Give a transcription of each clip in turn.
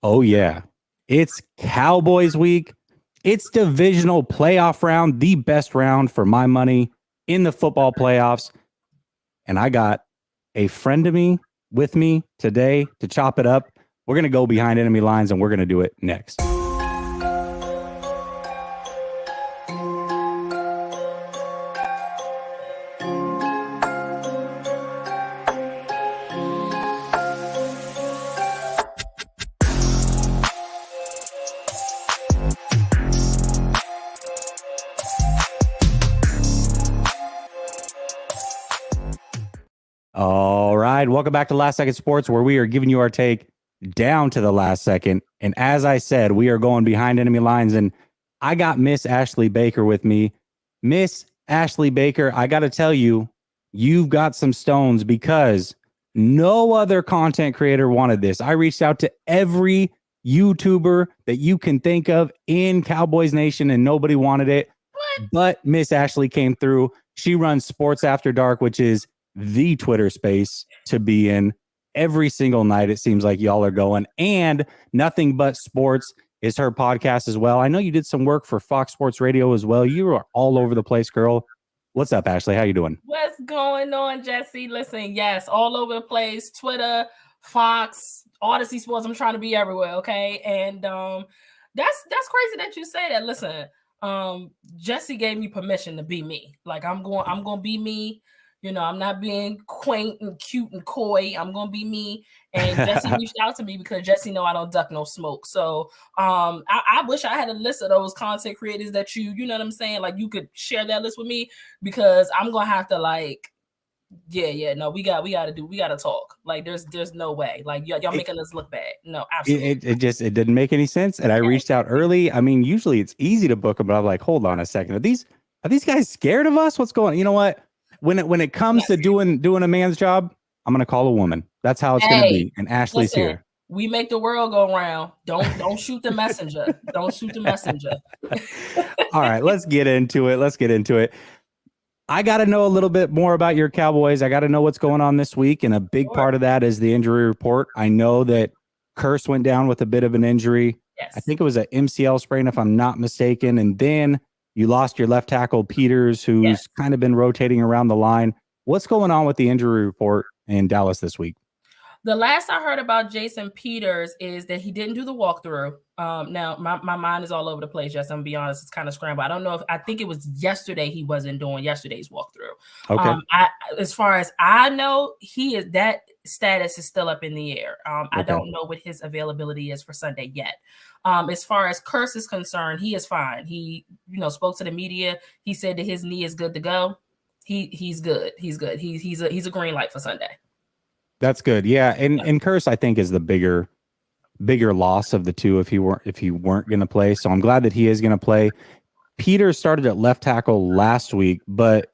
Oh, yeah. It's Cowboys week. It's divisional playoff round, the best round for my money in the football playoffs. And I got a friend of me with me today to chop it up. We're going to go behind enemy lines, and we're going to do it next. All right. Welcome back to Last Second Sports, where we are giving you our take down to the last second. And as I said, we are going behind enemy lines. And I got Miss Ashley Baker with me. Miss Ashley Baker, I got to tell you, you've got some stones because no other content creator wanted this. I reached out to every YouTuber that you can think of in Cowboys Nation, and nobody wanted it. But Miss Ashley came through. She runs Sports After Dark, which is the Twitter space to be in. Every single night it seems like y'all are going, and Nothing But Sports is her podcast as well. I know you did some work for Fox Sports Radio as well. You are all over the place, girl. What's up, Ashley? How you doing? What's going on, Jesse? Listen, yes, all over the place. Twitter, Fox, Odyssey Sports. I'm trying to be everywhere, okay? And that's crazy that you say that. Listen, Jesse gave me permission to be me. Like I'm going to be me. You know, I'm not being quaint and cute and coy. I'm going to be me. And Jesse reached out to me because Jesse know I don't duck no smoke. So I wish I had a list of those content creators that you know what I'm saying? Like you could share that list with me, because I'm going to have to no, we got to talk. Like there's no way. Like y'all making us look bad. No, absolutely. It didn't make any sense. And I reached out early. I mean, usually it's easy to book them, but I'm like, hold on a second. Are these guys scared of us? What's going on? You know what? When it comes to doing a man's job, I'm gonna call a woman. That's how it's gonna be. And Ashley's here. We make the world go round. Don't shoot the messenger. Don't shoot the messenger. All right, let's get into it. I got to know a little bit more about your Cowboys. I got to know what's going on this week, and a big part of that is the injury report. I know that Curse went down with a bit of an injury. Yes. I think it was an MCL sprain, if I'm not mistaken, and then you lost your left tackle, Peters, who's kind of been rotating around the line. What's going on with the injury report in Dallas this week? The last I heard about Jason Peters is that he didn't do the walkthrough. Now, my mind is all over the place. Yes, I'm going to be honest. It's kind of scrambled. I don't know I think it was yesterday he wasn't doing yesterday's walkthrough. Okay. As far as I know, that status is still up in the air. I don't know what his availability is for Sunday yet. As far as Curse is concerned, he is fine. He, spoke to the media. He said that his knee is good to go. He's good. He's good. He's a green light for Sunday. That's good. Yeah. And Curse, I think, is the bigger loss of the two if he weren't going to play. So I'm glad that he is going to play. Peter started at left tackle last week, but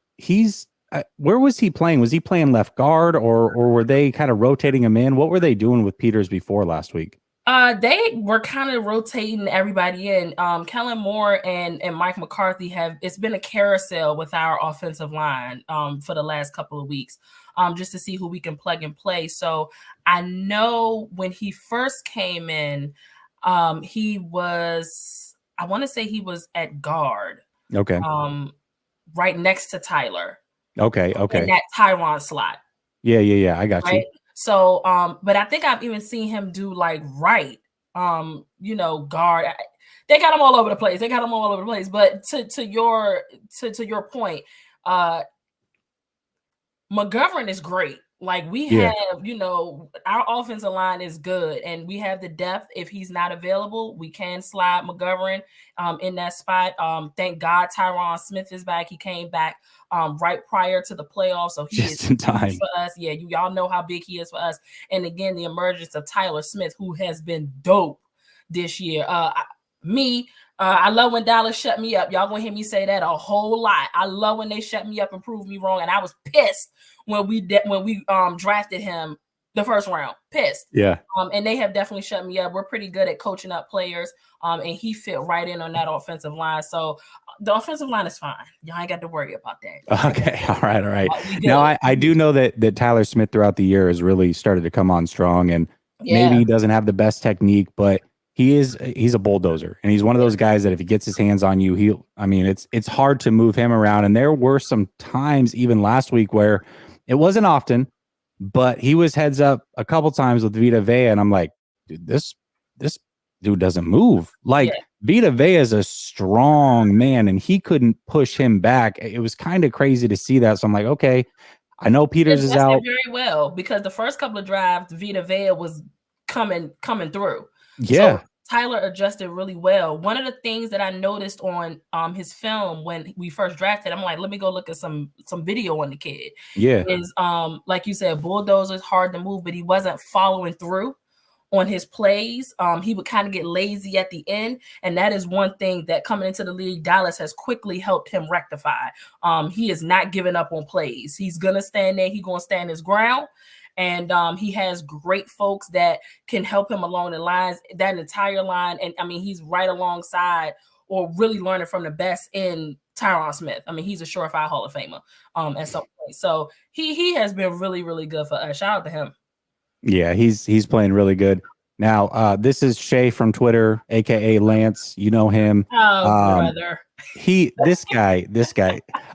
where was he playing? Was he playing left guard, or were they kind of rotating him in? What were they doing with Peters before last week? They were kind of rotating everybody in. Kellen Moore and Mike McCarthy it's been a carousel with our offensive line for the last couple of weeks, just to see who we can plug and play. So I know when he first came in, I want to say he was at guard. Okay. Right next to Tyler. Okay. In that Tyron slot. Yeah. I got you. So, but I think I've even seen him do guard. They got him all over the place. But to your point, McGovern is great. Like we have, our offensive line is good, and we have the depth. If he's not available, we can slide McGovern in that spot. Thank God Tyron Smith is back. He came back right prior to the playoffs, so he just is in time for us. Yeah, y'all know how big he is for us. And again, the emergence of Tyler Smith, who has been dope this year. I love when Dallas shut me up. Y'all gonna hear me say that a whole lot. I love when they shut me up and prove me wrong. And I was pissed when we drafted him the first round. Pissed. Yeah. And they have definitely shut me up. We're pretty good at coaching up players. And he fit right in on that offensive line. So the offensive line is fine. Y'all ain't got to worry about that. Okay. All right. Now I do know that Tyler Smith throughout the year has really started to come on strong, and Maybe Yeah. he doesn't have the best technique, but he's a bulldozer. And he's one of those guys that if he gets his hands on you, it's hard to move him around. And there were some times even last week where it wasn't often, but he was heads up a couple times with Vita Vea. And I'm like, dude, this dude doesn't move. Like Vita Vea is a strong man and he couldn't push him back. It was kind of crazy to see that. So I'm like, okay, I know Peters is out very well because the first couple of drives, Vita Vea was coming through. Yeah. So Tyler adjusted really well. One of the things that I noticed on his film when we first drafted, I'm like, let me go look at some video on the kid. Yeah. Is like you said, bulldozer is hard to move, but he wasn't following through on his plays. He would kind of get lazy at the end. And that is one thing that coming into the league, Dallas has quickly helped him rectify. He is not giving up on plays. He's going to stand there. He's going to stand his ground. And he has great folks that can help him along the lines, that entire line. And I mean, he's right alongside or really learning from the best in Tyron Smith. I mean, he's a surefire Hall of Famer at some point. So he has been really, really good for us. Shout out to him. Yeah, he's playing really good. Now, this is Shay from Twitter, aka Lance. You know him. Oh, brother. This guy.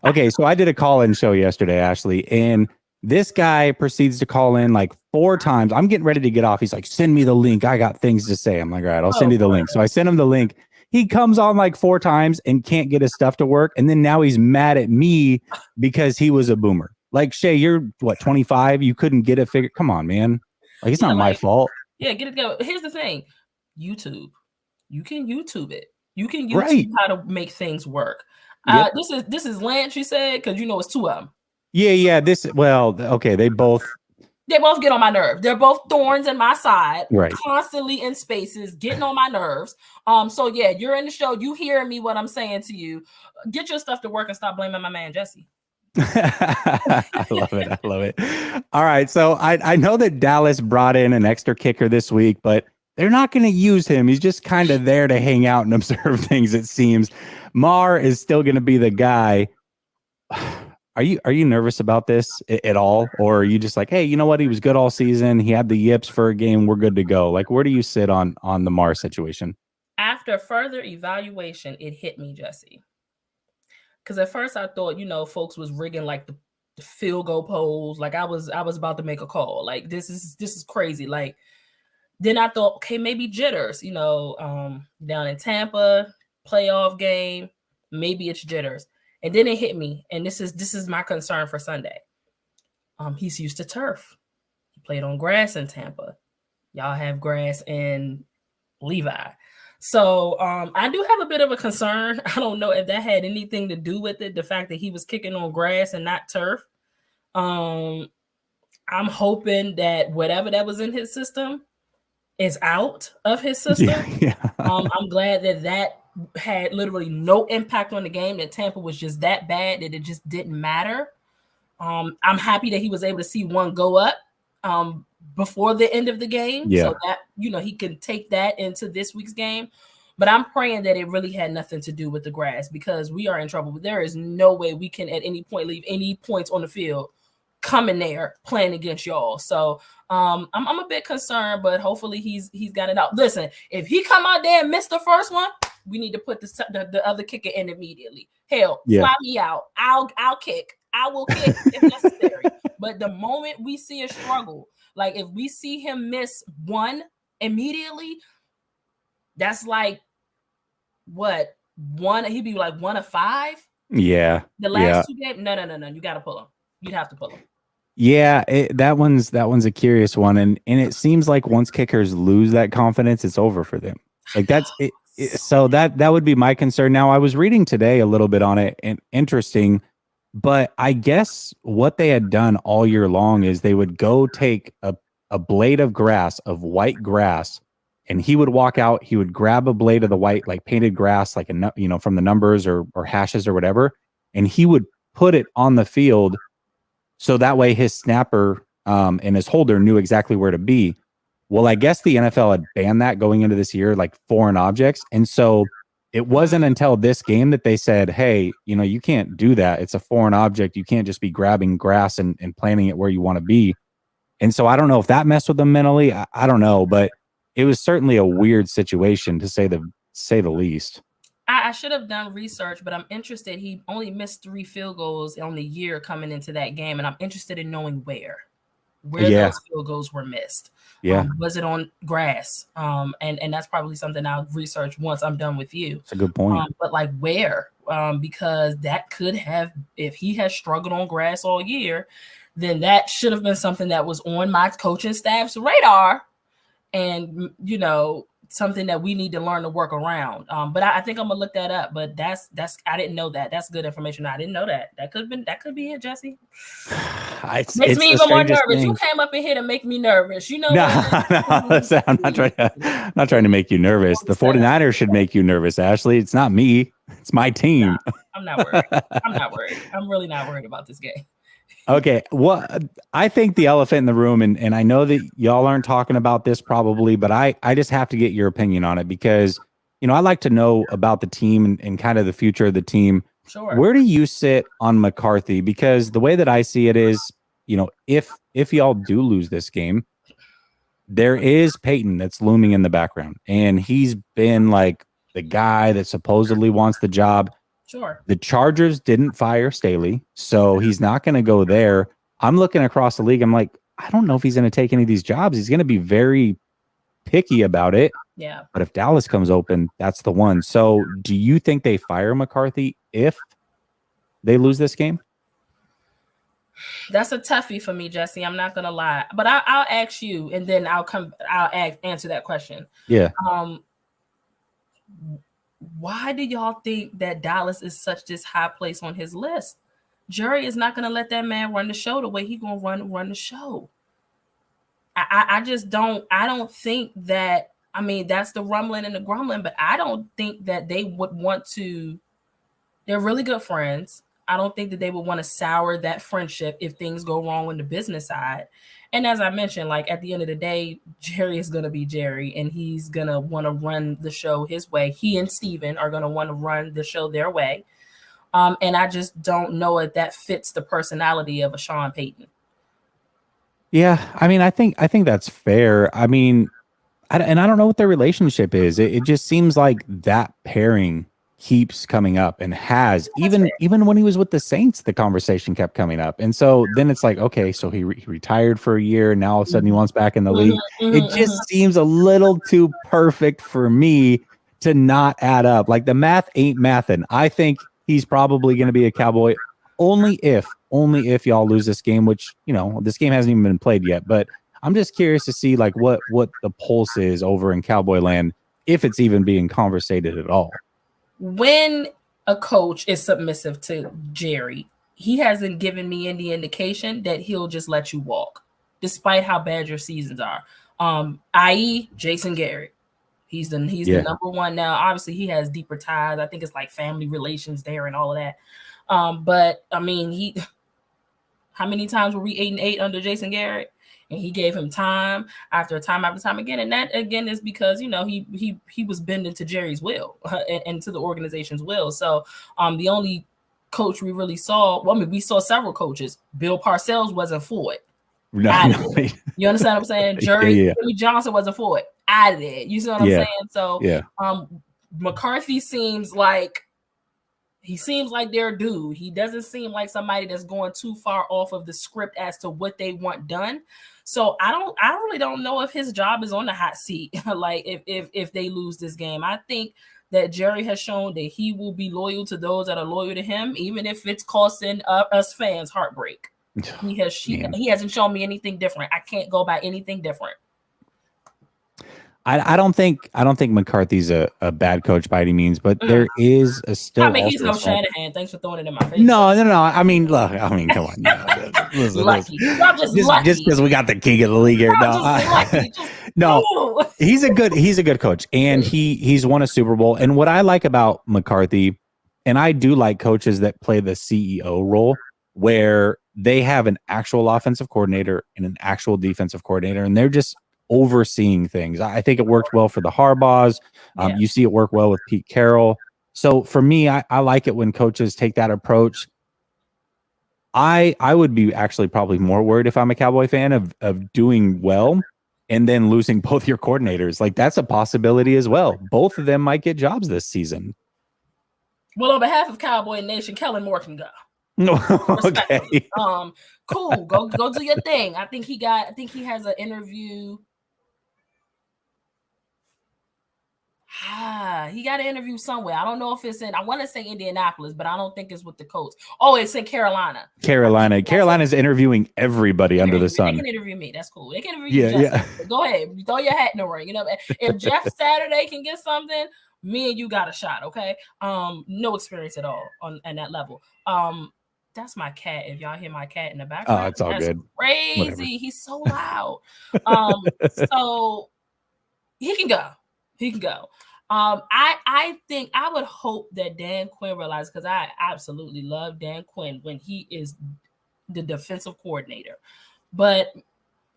Okay, so I did a call-in show yesterday, Ashley, and this guy proceeds to call in like 4 times. I'm getting ready to get off. He's like, send me the link. I got things to say. I'm like, all right, I'll send you the link. So I sent him the link. He comes on like 4 times and can't get his stuff to work. And then now he's mad at me because he was a boomer. Like, Shay, you're what, 25? You couldn't get it figured. Come on, man. Like, it's not my fault. Yeah, get it together. Here's the thing. YouTube. You can YouTube it. You can YouTube how to make things work. Yep. This is Lance, you said, because you know it's 2 of them. Yeah. Okay, they both get on my nerve. They're both thorns in my side, right? Constantly in spaces, getting on my nerves. So yeah, you're in the show. You hearing me what I'm saying to you. Get your stuff to work and stop blaming my man Jesse. I love it. All right. So I know that Dallas brought in an extra kicker this week, but they're not going to use him. He's just kind of there to hang out and observe things, it seems. Mar is still going to be the guy. Are you nervous about this at all? Or are you just like, hey, you know what? He was good all season. He had the yips for a game. We're good to go. Like, where do you sit on the Mar situation? After further evaluation, it hit me, Jesse. Because at first I thought, folks was rigging like the field goal polls. Like I was about to make a call. Like this is crazy. Like then I thought, okay, maybe jitters. Down in Tampa, playoff game, maybe it's jitters. And then it hit me, and this is my concern for Sunday. He's used to turf. He played on grass in Tampa. Y'all have grass in Levi. So I do have a bit of a concern. I don't know if that had anything to do with it, the fact that he was kicking on grass and not turf. I'm hoping that whatever that was in his system is out of his system. Yeah. I'm glad that had literally no impact on the game, that Tampa was just that bad that it just didn't matter. I'm happy that he was able to see one go up before the end of the game, so that he can take that into this week's game. But I'm praying that it really had nothing to do with the grass, because we are in trouble. There is no way we can at any point leave any points on the field coming there playing against y'all. So I'm a bit concerned, but hopefully he's got it out. Listen, if he come out there and miss the first one, we need to put the other kicker in immediately. Hell, fly me out. I'll kick. I will kick if necessary. But the moment we see a struggle, like if we see him miss one immediately, that's like what? He'd be like 1 of 5. Yeah. The last 2 games. No. You got to pull him. You'd have to pull him. Yeah, that one's a curious one, and it seems like once kickers lose that confidence, it's over for them. Like that's it. So that would be my concern. Now, I was reading today a little bit on it, and interesting. But I guess what they had done all year long is they would go take a blade of grass, of white grass, and he would walk out. He would grab a blade of the white, like painted grass, like from the numbers or hashes or whatever, and he would put it on the field, so that way his snapper and his holder knew exactly where to be. Well, I guess the NFL had banned that going into this year, like foreign objects, and so it wasn't until this game that they said, hey, you can't do that. It's a foreign object. You can't just be grabbing grass and planting it where you want to be. And so I don't know if that messed with him mentally. I don't know, but it was certainly a weird situation to say the least. I should have done research, but I'm interested. He only missed 3 field goals on the year coming into that game, and I'm interested in knowing where those field goals were missed. Yeah. Was it on grass? And that's probably something I'll research once I'm done with you. That's a good point. But like where? Because that could have, if he has struggled on grass all year, then that should have been something that was on my coaching staff's radar, and something that we need to learn to work around. But I think I'm gonna look that up. But that's I didn't know that. That's good information. I didn't know that. That could be it, Jesse. Makes me even more nervous. Thing. You came up in here to make me nervous. No, listen, I'm not trying to make you nervous. The 49ers should make you nervous, Ashley. It's not me. It's my team. No, I'm not worried. I'm really not worried about this game. Okay, well, I think the elephant in the room, and I know that y'all aren't talking about this probably, but I just have to get your opinion on it because, I like to know about the team and kind of the future of the team. Sure. Where do you sit on McCarthy? Because the way that I see it is, if y'all do lose this game, there is Peyton that's looming in the background, and he's been like the guy that supposedly wants the job. Sure. The Chargers didn't fire Staley, so he's not going to go there. I'm looking across the league. I'm like, I don't know if he's going to take any of these jobs. He's going to be very picky about it. Yeah. But if Dallas comes open, that's the one. So do you think they fire McCarthy if they lose this game? That's a toughie for me, Jesse. I'm not going to lie. But I'll ask you, and then I'll answer that question. Yeah. Why do y'all think that Dallas is such this high place on his list? Jerry is not going to let that man run the show the way he's going to run the show. I just don't. I don't think that. I mean, that's the rumbling and the grumbling, but I don't think that they would want to. They're really good friends. I don't think that they would want to sour that friendship if things go wrong on the business side. And as I mentioned, like at the end of the day, Jerry is going to be Jerry, and he's going to want to run the show his way. He and Steven are going to want to run the show their way. And I just don't know if that fits the personality of a Sean Payton. Yeah, I mean, I think that's fair. I mean, I don't know what their relationship is. It just seems like that pairing keeps coming up and has even when he was with the Saints, the conversation kept coming up. And so then it's like, okay, so he retired for a year and now all of a sudden he wants back in the league. It just seems a little too perfect for me to not add up. Like the math ain't mathing. I think he's probably going to be a Cowboy only if y'all lose this game, which, this game hasn't even been played yet, but I'm just curious to see like what the pulse is over in Cowboy land, if it's even being conversated at all. When a coach is submissive to Jerry, he hasn't given me any indication that he'll just let you walk, despite how bad your seasons are. I.e. Jason Garrett. He's the number one now. Obviously, he has deeper ties. I think it's like family relations there and all of that. But I mean, how many times were we 8-8 under Jason Garrett? And he gave him time after time again. And that, again, is because, he was bending to Jerry's will and to the organization's will. So the only coach we really saw, we saw several coaches. Bill Parcells wasn't for it. No. You understand what I'm saying? Jerry Johnson wasn't for it. Out of it. You see what I'm saying? So McCarthy seems like their dude. He doesn't seem like somebody that's going too far off of the script as to what they want done. So I really don't know if his job is on the hot seat. Like if they lose this game, I think that Jerry has shown that he will be loyal to those that are loyal to him, even if it's costing us fans heartbreak. He hasn't shown me anything different. I can't go by anything different. I don't think McCarthy's a bad coach by any means, but there is a still. I mean, he's no Shanahan. Thanks for throwing it in my face. No. I mean, look. Come on. Lucky. I'm just lucky. Just because we got the king of the league here. No, he's a good coach, and he's won a Super Bowl. And what I like about McCarthy, and I do like coaches that play the CEO role, where they have an actual offensive coordinator and an actual defensive coordinator, and they're just overseeing things. I think it worked well for the Harbaughs. You see it work well with Pete Carroll. So for me, I like it when coaches take that approach. I would be actually probably more worried if I'm a Cowboy fan of doing well and then losing both your coordinators. Like that's a possibility as well. Both of them might get jobs this season. Well, on behalf of Cowboy Nation, Kellen Moore can go. No, okay. Cool. Go do your thing. I think he has an interview. He got an interview somewhere. I don't know if it's I want to say Indianapolis, but I don't think it's with the Colts. Oh, it's in Carolina. Carolina's interviewing everybody under the sun. They can interview me. That's cool. They can interview you. Yeah. Go ahead. Throw your hat in the ring. You know, if Jeff Saturday can get something, me and you got a shot. Okay. No experience at all on that level. That's my cat. If y'all hear my cat in the background, it's all good. Crazy. Whatever. He's so loud. So he can go. He can go. I think I would hope that Dan Quinn realizes, because I absolutely love Dan Quinn when he is the defensive coordinator, but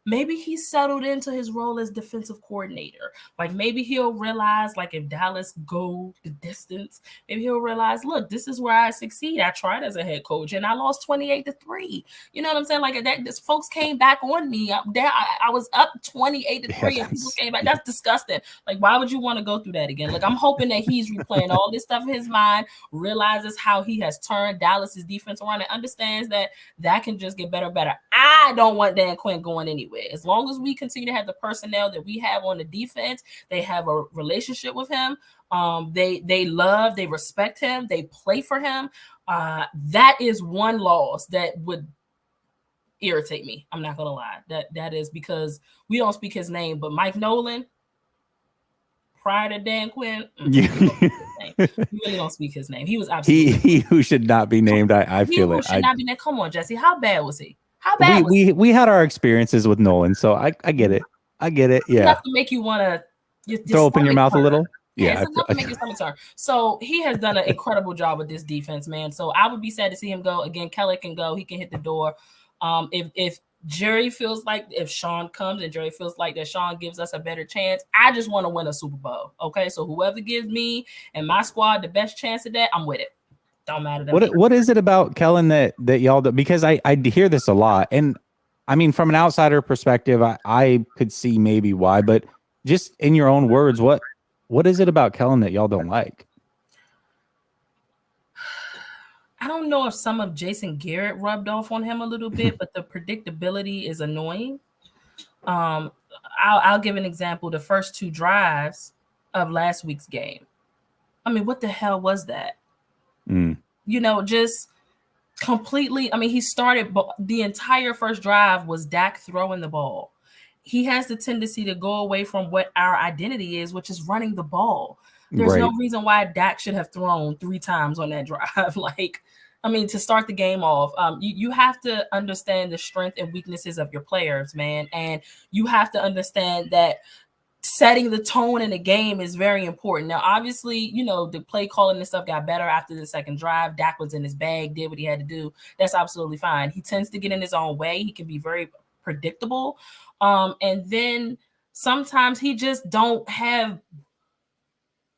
maybe he's settled into his role as defensive coordinator. Like maybe he'll realize, like if Dallas go the distance, maybe he'll realize, look, this is where I succeed. I tried as a head coach and I lost 28-3. You know what I'm saying? Like that, folks came back on me. I was up 28-3 and people came back. That's disgusting. Like, why would you want to go through that again? Like, I'm hoping that he's replaying all this stuff in his mind, realizes how he has turned Dallas's defense around, and understands that can just get better and better. I don't want Dan Quinn going anywhere. As long as we continue to have the personnel that we have on the defense, they have a relationship with him. They respect him. They play for him. That is one loss that would irritate me. I'm not gonna lie. That is because we don't speak his name, but Mike Nolan, prior to Dan Quinn, we really don't speak his name. He was absolutely he who should not be named. I feel it. Should not be named. Come on, Jesse. How bad was he? How bad we had our experiences with Nolan, so I get it. I get it. Yeah. Enough to make you want to throw open your mouth a little. Yeah, it's enough to make your stomach turn. So he has done an incredible job with this defense, man. So I would be sad to see him go. Again, Kelly can go. He can hit the door. If Jerry feels like, if Sean comes and Jerry feels like that Sean gives us a better chance, I just want to win a Super Bowl. Okay, so whoever gives me and my squad the best chance of that, I'm with it. Don't matter. What is it about Kellen that y'all do? Because I hear this a lot, and I mean, from an outsider perspective, I could see maybe why, but just in your own words, what is it about Kellen that y'all don't like? I don't know if some of Jason Garrett rubbed off on him a little bit, but the predictability is annoying. I'll give an example. The first two drives of last week's game. I mean, what the hell was that? You know, just completely. I mean, he started the entire first drive was Dak throwing the ball. He has the tendency to go away from what our identity is, which is running the ball. There's no reason why Dak should have thrown 3 times on that drive. Like, I mean, to start the game off, you have to understand the strength and weaknesses of your players, man. And you have to understand that setting the tone in the game is very important. Now, obviously, you know, the play calling and stuff got better after the second drive. Dak was in his bag, did what he had to do. That's absolutely fine. He tends to get in his own way. He can be very predictable. And then sometimes he just don't have,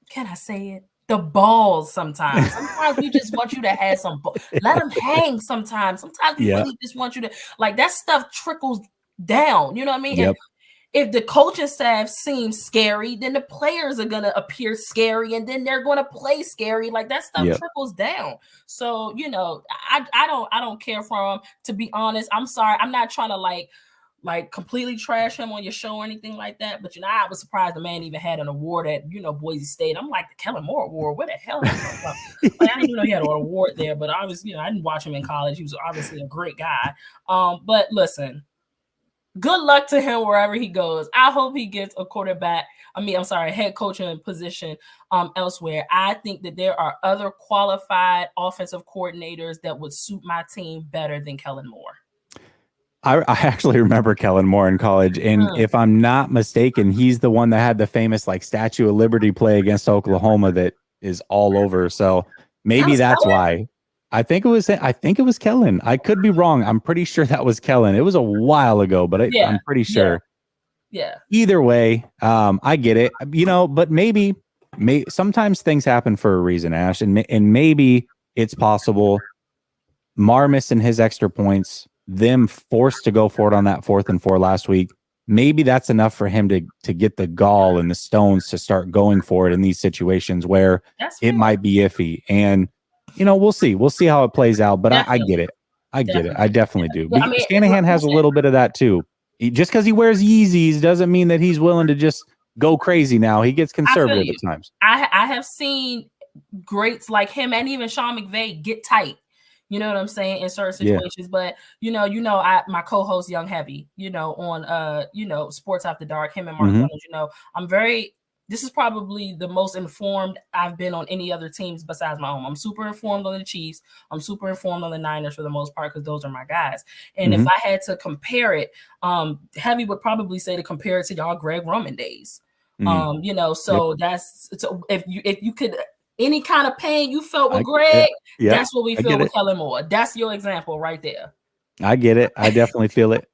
can I say it? The balls sometimes. Sometimes we just want you to have some balls. Let them hang sometimes. Sometimes we really just want you to, like, that stuff trickles down. You know what I mean? Yep. If the coaching staff seems scary, then the players are going to appear scary, and then they're going to play scary. Like, that stuff trickles down. So, you know, I don't care for him, to be honest. I'm sorry. I'm not trying to like completely trash him on your show or anything like that. But, you know, I was surprised the man even had an award at, you know, Boise State. I'm like, the Kellen Moore Award. Where the hell is that from? Like, I didn't even know he had an award there, but obviously, you know, I didn't watch him in college. He was obviously a great guy. But listen, good luck to him wherever he goes. I hope he gets a head coaching position elsewhere. I think that there are other qualified offensive coordinators that would suit my team better than Kellen Moore. I actually remember Kellen Moore in college, and if I'm not mistaken, he's the one that had the famous like Statue of Liberty play against Oklahoma that is all over. So maybe that's why. I think it was Kellen. I could be wrong. I'm pretty sure that was Kellen. It was a while ago, but I'm pretty sure. Yeah. Either way, I get it. You know, but maybe sometimes things happen for a reason, Ash, and maybe it's possible. Mar missing his extra points, them forced to go for it on that 4th and 4 last week. Maybe that's enough for him to get the gall and the stones to start going for it in these situations where it might be iffy. And, we'll see. We'll see how it plays out. But I get it. I get it. I definitely do. Yeah, I mean, Shanahan has a little bit of that too. Just because he wears Yeezys doesn't mean that he's willing to just go crazy now. He gets conservative at times. I have seen greats like him and even Sean McVay get tight. You know what I'm saying, in certain situations. Yeah. But my co-host Young Heavy, on Sports After Dark, him and Mark Reynolds, this is probably the most informed I've been on any other teams besides my own. I'm super informed on the Chiefs. I'm super informed on the Niners for the most part because those are my guys. And if I had to compare it, Heavy would probably say to compare it to y'all Greg Roman days. So if you could. Any kind of pain you felt with Greg, that's what we feel with Kellen Moore. That's your example right there. I get it. I definitely feel it.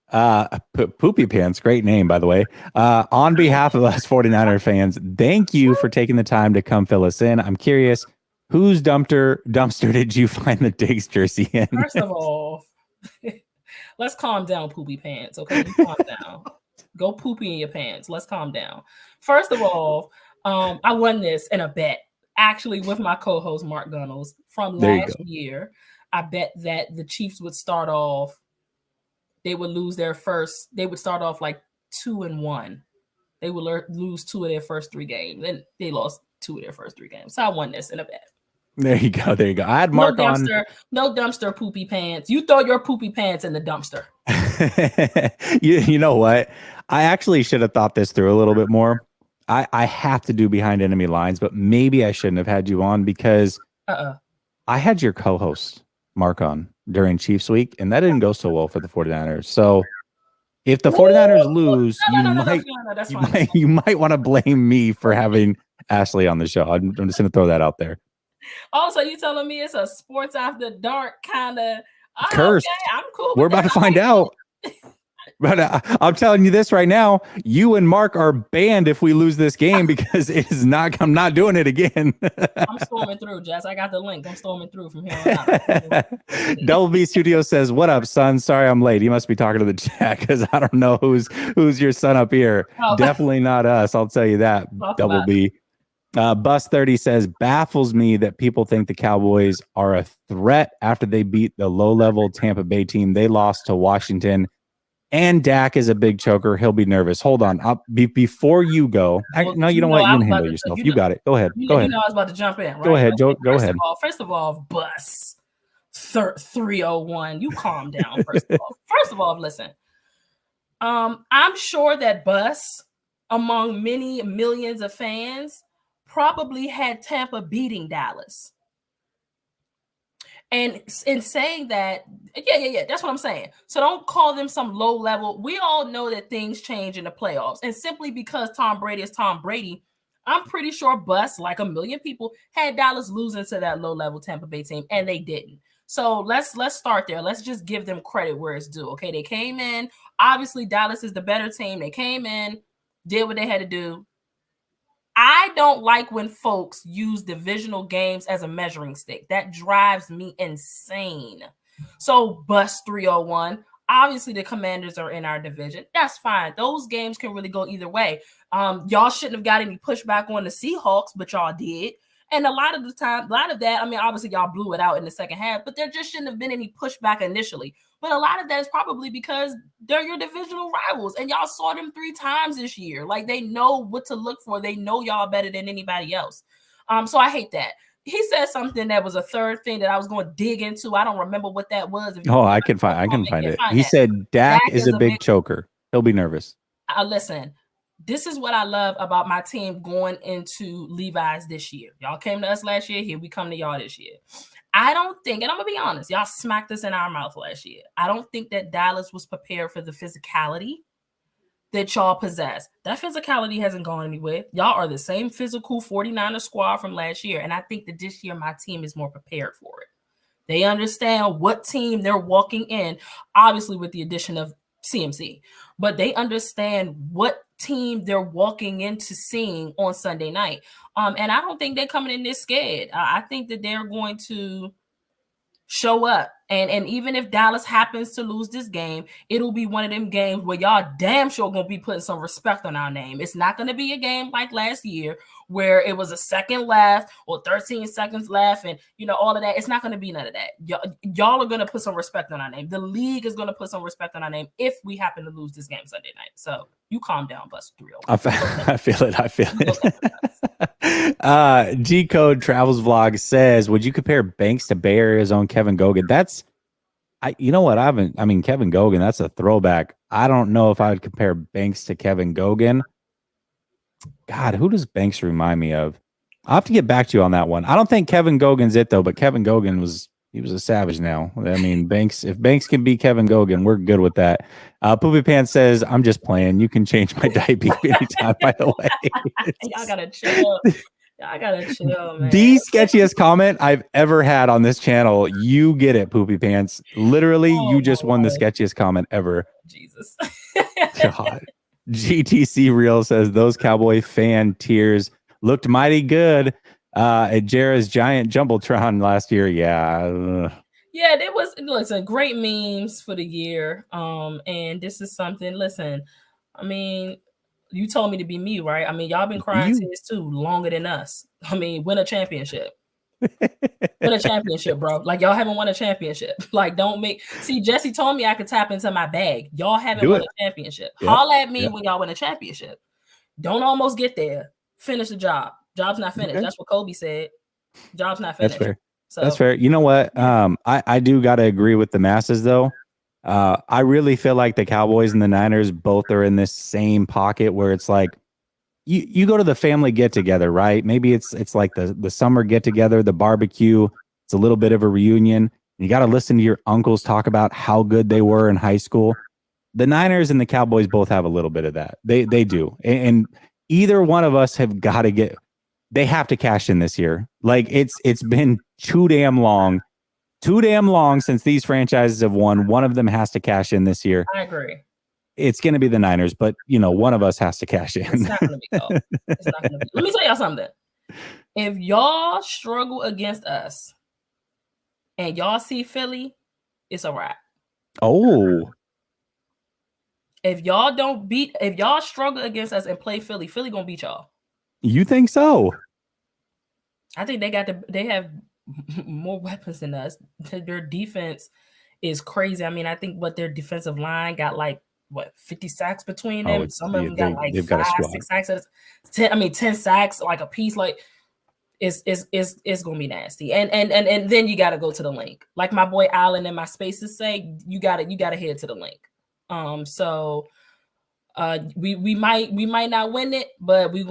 Poopy Pants, great name, by the way. On behalf of us 49er fans, thank you for taking the time to come fill us in. I'm curious, whose dumpster did you find the Diggs jersey in? First of all, let's calm down, Poopy Pants, okay? Calm down. Go poopy in your pants. Let's calm down. First of all, I won this in a bet. Actually, with my co-host Mark Gunnels from last year, I bet that the Chiefs would start off. They would lose their first. They would start off like 2-1. They would lose 2 of their first 3 games, and they lost 2 of their first 3 games. So I won this in a bet. There you go. There you go. I had Mark on. No dumpster, poopy pants. You throw your poopy pants in the dumpster. You know what? I actually should have thought this through a little bit more. I have to do behind enemy lines, but maybe I shouldn't have had you on because I had your co-host Mark on during Chiefs week, and that didn't go so well for the 49ers. So if the 49ers lose, you might want to blame me for having Ashley on the show. I'm just going to throw that out there. Also, you telling me it's a Sports After Dark kind of curse? Okay, I'm cool. We're about to find out. But I'm telling you this right now, you and Mark are banned if we lose this game because I'm not doing it again. I'm storming through, Jess. I got the link. I'm storming through from here on out. Double B Studio says, "What up, son? Sorry I'm late. You must be talking to the chat because I don't know who's your son up here. Oh. Definitely not us. I'll tell you that." Double B. Bus 30 says, "Baffles me that people think the Cowboys are a threat after they beat the low-level Tampa Bay team. They lost to Washington. And Dak is a big choker. He'll be nervous." Hold on. Before you go. No, you don't want you to handle yourself. You got it. Go ahead. Go ahead. I was about to jump in. Right? Go ahead. Go ahead. First of all, Bus 301. You calm down. First of all, listen. I'm sure that Bus, among many millions of fans, probably had Tampa beating Dallas. And in saying that, that's what I'm saying. So don't call them some low level. We all know that things change in the playoffs. And simply because Tom Brady is Tom Brady, I'm pretty sure Bus, like a million people, had Dallas losing to that low level Tampa Bay team, and they didn't. So let's start there. Let's just give them credit where it's due. Okay, they came in. Obviously, Dallas is the better team. They came in, did what they had to do. I don't like when folks use divisional games as a measuring stick. That drives me insane. So Bus 301. Obviously, the Commanders are in our division. That's fine. Those games can really go either way. Y'all shouldn't have got any pushback on the Seahawks, but y'all did. And a lot of that, I mean, obviously y'all blew it out in the second half, but there just shouldn't have been any pushback initially. But a lot of that is probably because they're your divisional rivals and y'all saw them 3 times this year. Like, they know what to look for. They know y'all better than anybody else. So I hate that. He said something that was a third thing that I was going to dig into. I don't remember what that was. I can find it. He said Dak is a big choker. He'll be nervous. Listen. This is what I love about my team going into Levi's this year. Y'all came to us last year. Here we come to y'all this year. I don't think, and I'm going to be honest, y'all smacked us in our mouth last year. I don't think that Dallas was prepared for the physicality that y'all possess. That physicality hasn't gone anywhere. Y'all are the same physical 49er squad from last year. And I think that this year my team is more prepared for it. They understand what team they're walking in, obviously with the addition of CMC, but they understand what team they're walking into seeing on Sunday night. And I don't think they're coming in this scared. I think that they're going to show up. And even if Dallas happens to lose this game, it'll be one of them games where y'all damn sure gonna be putting some respect on our name. It's not gonna be a game like last year where it was a second left or 13 seconds left and all of that. It's not gonna be none of that. Y'all are gonna put some respect on our name. The league is gonna put some respect on our name if we happen to lose this game Sunday night. So you calm down, Bus 301. I feel it. G Code Travels Vlog says, would you compare Banks to Bay Area's own Kevin Gogan? You know what? Kevin Gogan, that's a throwback. I don't know if I would compare Banks to Kevin Gogan. God, who does Banks remind me of? I'll have to get back to you on that one. I don't think Kevin Gogan's it though, but Kevin Gogan was a savage now. I mean, if Banks can beat Kevin Gogan, we're good with that. Poopy Pants says, I'm just playing. You can change my diaper anytime, by the way. Y'all gotta chill. I gotta chill, man. The sketchiest comment I've ever had on this channel. You get it, Poopy Pants. Literally, you just won the sketchiest comment ever. Jesus. God. GTC Real says those Cowboy fan tears looked mighty good at Jara's giant jumbotron last year. Yeah. Yeah, there was great memes for the year. And this is something. Listen, I mean, you told me to be me, right? I mean, y'all been crying tears too longer than us. I mean, win a championship. Win a championship, bro. Like, y'all haven't won a championship. Like, see, Jesse told me I could tap into my bag. Y'all haven't won a championship. Yep. Holla at me when y'all win a championship. Don't almost get there. Finish the job. Job's not finished. Okay. That's what Kobe said. Job's not finished. That's fair. That's fair. You know what? I do got to agree with the masses, though. I really feel like the Cowboys and the Niners both are in this same pocket where it's like you go to the family get together, right? Maybe it's like the summer get together, the barbecue. It's a little bit of a reunion. You got to listen to your uncles talk about how good they were in high school. The Niners and the Cowboys both have a little bit of that. They do, and either one of us have got to get. They have to cash in this year. Like it's been too damn long since these franchises have won. One of them has to cash in this year. I agree. It's going to be the Niners, but one of us has to cash in. It's not going to be though. It's not going to be. Let me tell y'all something. If y'all struggle against us and y'all see Philly, it's a wrap. Oh. If y'all struggle against us and play Philly going to beat y'all. You think so? I think they have more weapons than us. Their defense is crazy. I mean, I think their defensive line got 50 sacks between them. Some of them got 5-6 sacks. 10 sacks like a piece. Like it's gonna be nasty. And then you gotta go to the link. Like my boy Allen in my spaces say, you gotta head to the link. So we might not win it, but we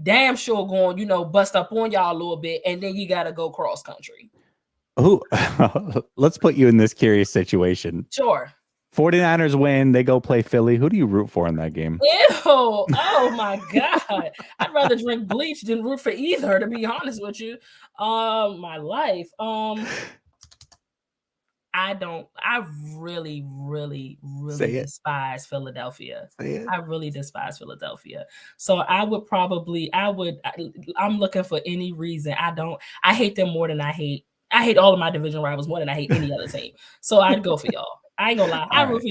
damn sure going, bust up on y'all a little bit, and then you gotta go cross country. Oh, let's put you in this curious situation. Sure. 49ers win, they go play Philly. Who do you root for in that game? Ew. Oh my God. I'd rather drink bleach than root for either, to be honest with you. My life. I really despise Philadelphia. I really despise Philadelphia. So I'm looking for any reason. I hate them more than I hate all of my division rivals more than I hate any other team. So I'd go for y'all. I ain't gonna lie. I root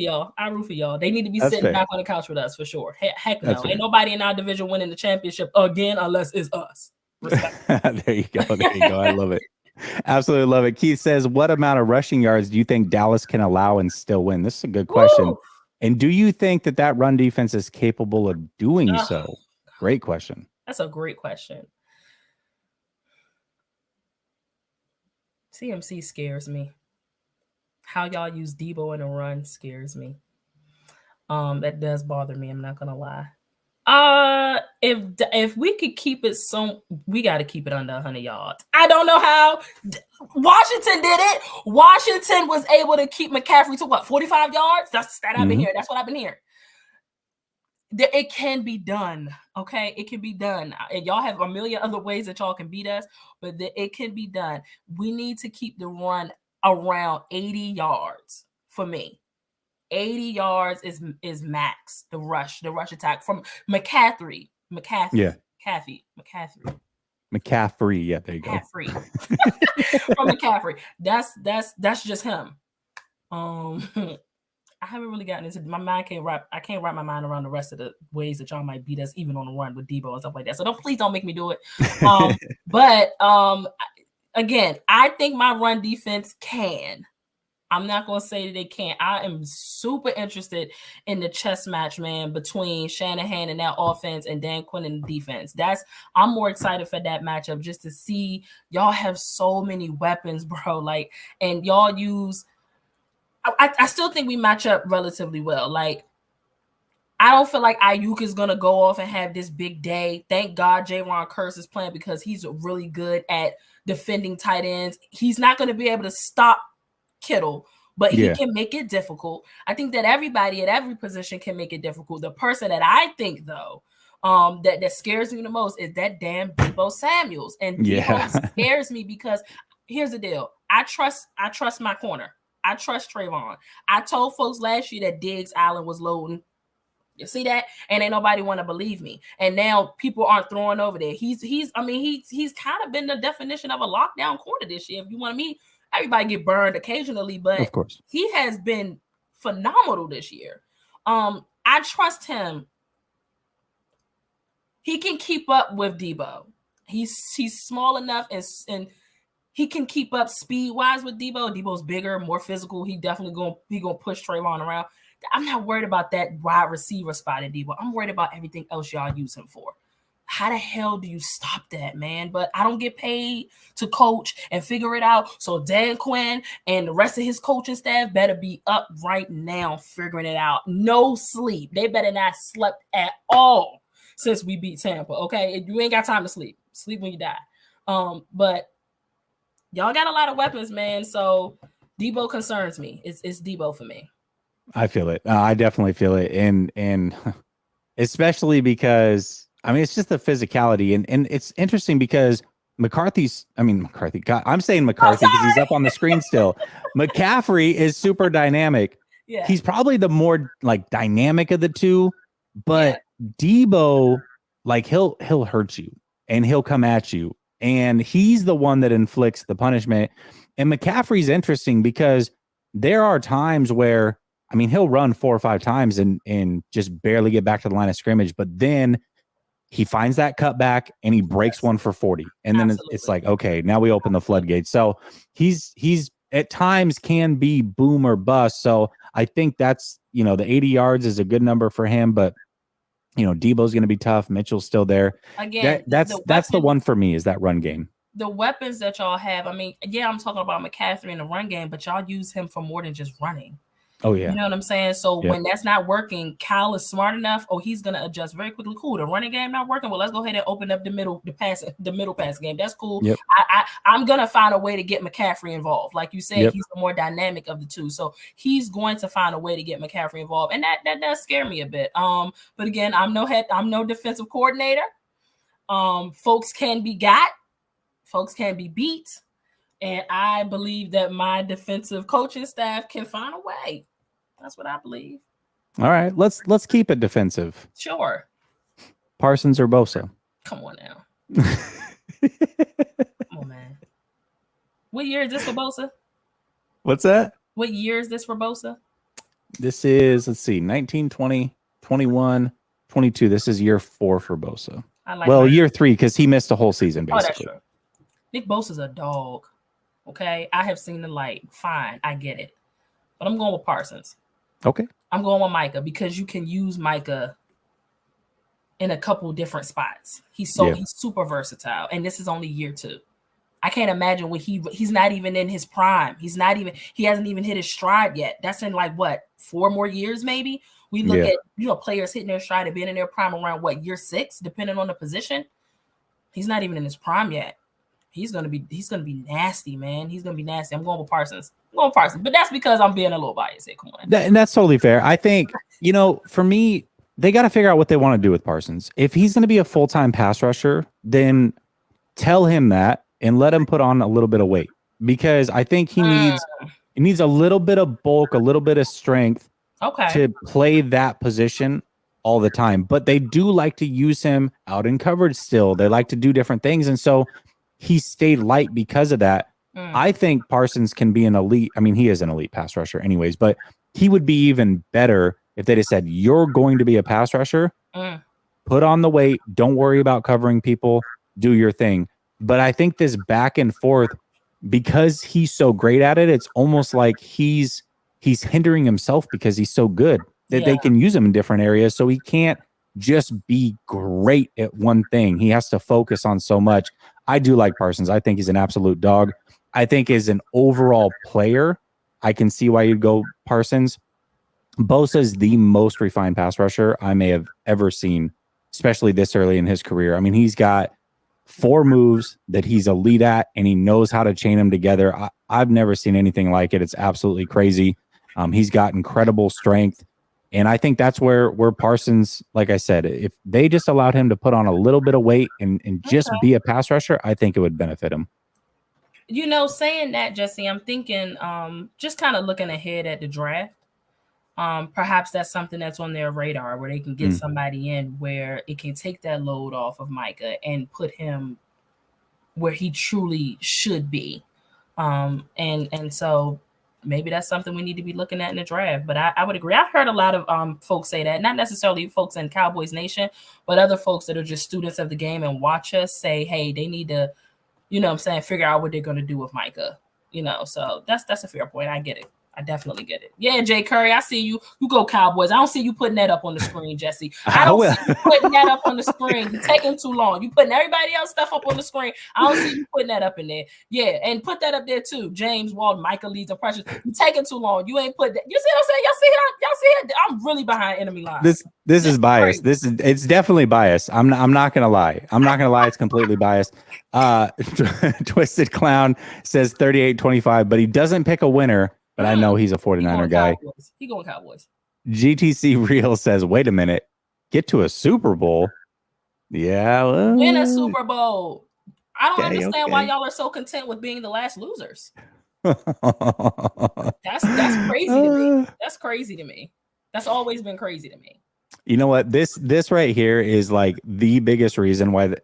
for y'all. They need to be sitting back on the couch with us for sure. Heck no. Ain't nobody in our division winning the championship again unless it's us. There you go. I love it. Absolutely love it. Keith says, what amount of rushing yards do you think Dallas can allow and still win? This is a good question. Woo! And do you think that run defense is capable of doing so? Great question. That's a great question. CMC scares me. How y'all use Debo in a run scares me. That does bother me. I'm not gonna lie. If we could keep it, we got to keep it under 100 yards. I don't know how. Washington did it. Washington was able to keep McCaffrey to 45 yards. That's that I've been hearing. That's what I've been hearing. It can be done. Okay, it can be done. And y'all have a million other ways that y'all can beat us, but it can be done. We need to keep the run around 80 yards for me. 80 yards is max. The rush attack from McCaffrey. Yeah. McCaffrey. McCaffrey. Yeah, there you go. McCaffrey. From McCaffrey. That's just him. I haven't really gotten into my mind. I can't wrap my mind around the rest of the ways that y'all might beat us, even on the run with Debo and stuff like that. So please don't make me do it. But again, I think my run defense can. I'm not going to say that they can't. I am super interested in the chess match, man, between Shanahan and that offense and Dan Quinn and the defense. I'm more excited for that matchup just to see y'all have so many weapons, bro. Like, and y'all use. I still think we match up relatively well. Like, I don't feel like Ayuk is going to go off and have this big day. Thank God J-Ron Curse is playing because he's really good at defending tight ends. He's not going to be able to stop Kittle, but he can make it difficult. I think that everybody at every position can make it difficult. The person that I think, though, that scares me the most is that damn Deebo Samuels. And Deebo scares me because here's the deal. I trust my corner. I trust Trayvon. I told folks last year that Diggs Allen was loading. You see that? And ain't nobody want to believe me. And now people aren't throwing over there. He's kind of been the definition of a lockdown corner this year. If you want me, everybody get burned occasionally, but of course he has been phenomenal this year. I trust him. He can keep up with Deebo. He's small enough and he can keep up speed-wise with Deebo. Debo's bigger, more physical. He definitely gonna push Trayvon around. I'm not worried about that wide receiver spot in Deebo. I'm worried about everything else y'all use him for. How the hell do you stop that, man? But I don't get paid to coach and figure it out. So Dan Quinn and the rest of his coaching staff better be up right now figuring it out. No sleep. They better not slept at all since we beat Tampa, okay? You ain't got time to sleep. Sleep when you die. But y'all got a lot of weapons, man. So Deebo concerns me. It's Deebo for me. I feel it. I definitely feel it. And especially because, I mean, it's just the physicality. And it's interesting because McCarthy. God, I'm saying McCarthy because he's up on the screen still. McCaffrey is super dynamic. Yeah. He's probably the more like dynamic of the two, but Deebo, like he'll hurt you and he'll come at you. And he's the one that inflicts the punishment. And McCaffrey's interesting because there are times where, I mean, he'll run 4 or 5 times and just barely get back to the line of scrimmage. But then he finds that cutback and he breaks one for 40. And then it's like, okay, now we open the floodgates. So he's at times can be boom or bust. So I think that's, the 80 yards is a good number for him. But Debo's going to be tough. Mitchell's still there. Again, that's the one for me is that run game. The weapons that y'all have. I mean, I'm talking about McCaffrey in the run game, but y'all use him for more than just running. Oh yeah. You know what I'm saying? So when that's not working, Cal is smart enough. He's going to adjust very quickly. Cool. The running game not working. Well, let's go ahead and open up the middle pass game. That's cool. Yep. I'm going to find a way to get McCaffrey involved. Like you said, he's the more dynamic of the two. So he's going to find a way to get McCaffrey involved. And that does scare me a bit. But again, I'm no defensive coordinator. Folks can be got. Folks can be beat. And I believe that my defensive coaching staff can find a way. That's what I believe. All right, let's keep it defensive. Sure. Parsons or Bosa? Come on now. Come on, man. What year is this for Bosa? What's that? What year is this for Bosa? This is, let's see, 19, 20, 21, 22. This is year 4 for Bosa. Year 3 because he missed a whole season, basically. Oh, that's true. Nick Bosa's a dog. Okay, I have seen the light. Fine, I get it. But I'm going with Parsons. Okay. I'm going with Micah because you can use Micah in a couple different spots. He's super versatile, and this is only year 2. I can't imagine when he's not even in his prime. He hasn't even hit his stride yet. That's in 4 more years maybe. We look at players hitting their stride and being in their prime around year 6, depending on the position. He's not even in his prime yet. He's gonna be nasty, man. He's gonna be nasty. I'm going with Parsons. But that's because I'm being a little biased. Come on. And that's totally fair. I think, for me, they got to figure out what they want to do with Parsons. If he's going to be a full-time pass rusher, then tell him that and let him put on a little bit of weight because I think he needs a little bit of bulk, a little bit of strength to play that position. all the time, but they do like to use him out in coverage still. They like to do different things. And so he stayed light because of that. I think Parsons can be an elite. I mean, he is an elite pass rusher anyways, but he would be even better if they just said, you're going to be a pass rusher, put on the weight, don't worry about covering people, do your thing. But I think this back and forth, because he's so great at it, it's almost like he's hindering himself because he's so good that they can use him in different areas. So he can't just be great at one thing. He has to focus on so much. I do like Parsons. I think he's an absolute dog. I think as an overall player, I can see why you'd go Parsons. Bosa is the most refined pass rusher I may have ever seen, especially this early in his career. I mean, he's got 4 moves that he's elite at, and he knows how to chain them together. I've never seen anything like it. It's absolutely crazy. He's got incredible strength. And I think that's where Parsons, like I said, if they just allowed him to put on a little bit of weight and just be a pass rusher, I think it would benefit him. You know, saying that, Jesse, I'm thinking just kind of looking ahead at the draft. Perhaps that's something that's on their radar where they can get somebody in where it can take that load off of Micah and put him where he truly should be. And so maybe that's something we need to be looking at in the draft. But I would agree. I've heard a lot of folks say that, not necessarily folks in Cowboys Nation, but other folks that are just students of the game and watch us say, hey, they need to, you know what I'm saying, figure out what they're going to do with Micah. You know, so that's a fair point. I get it. I definitely get it. Yeah, Jay Curry, I see you. You go Cowboys. I don't see you putting that up on the screen, Jesse. I don't see you putting that up on the screen. You're taking too long. You putting everybody else stuff up on the screen. I don't see you putting that up in there. Yeah, and put that up there too. James Walton, Michael Leeds, and Precious. You taking too long. You ain't put that. You see what I'm saying? Y'all see it? I'm really behind enemy line. This is biased. It's definitely biased. I'm not gonna lie. It's completely biased. Twisted Clown says 38-25, but he doesn't pick a winner. But I know he's a 49er guy. He going Cowboys. GTC Real says, wait a minute. Get to a Super Bowl? Yeah. Well, win a Super Bowl. I don't understand why y'all are so content with being the last losers. That's crazy to me. That's crazy to me. That's always been crazy to me. You know what? This right here is like the biggest reason why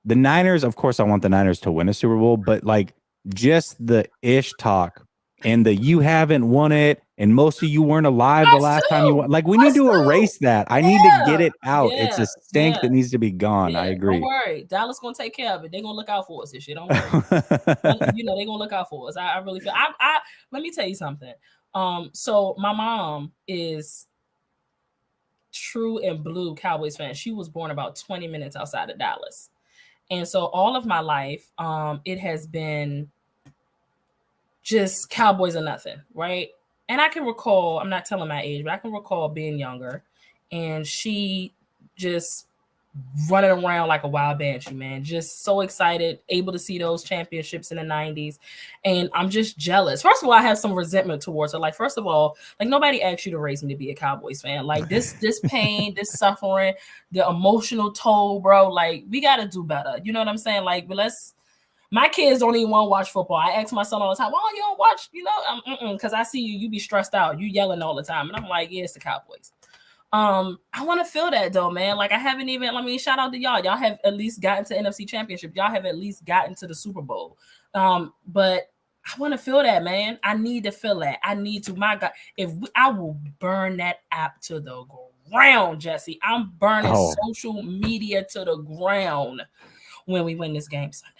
the Niners, of course, I want the Niners to win a Super Bowl, but like just the ish talk and you haven't won it, and most of you weren't alive the last time you won. Like, we need to erase that. I need to get it out. It's a stink that needs to be gone. I agree. Don't worry. Dallas going to take care of it. They're going to look out for us this year. Don't worry. You know, they're going to look out for us. I really feel let me tell you something. So my mom is true and blue Cowboys fan. She was born about 20 minutes outside of Dallas. And so all of my life, it has been just Cowboys or nothing, right? And I can recall, I'm not telling my age, but I can recall being younger and she just running around like a wild banshee, man. Just so excited, able to see those championships in the 90s. And I'm just jealous. First of all, I have some resentment towards her. Like, first of all, like, nobody asked you to raise me to be a Cowboys fan. Like, this pain, this suffering, the emotional toll, bro, like, we got to do better. You know what I'm saying? Like, my kids don't even want to watch football. I ask my son all the time, "Oh, you don't watch?" You know, because I see you be stressed out. You yelling all the time, and I'm like, "Yeah, it's the Cowboys." I want to feel that though, man. Like, I haven't even. I mean, shout out to y'all. Y'all have at least gotten to NFC Championship. Y'all have at least gotten to the Super Bowl. But I want to feel that, man. I need to feel that. I need to. My God, I will burn that app to the ground, Jesse. I'm burning social media to the ground when we win this game Sunday.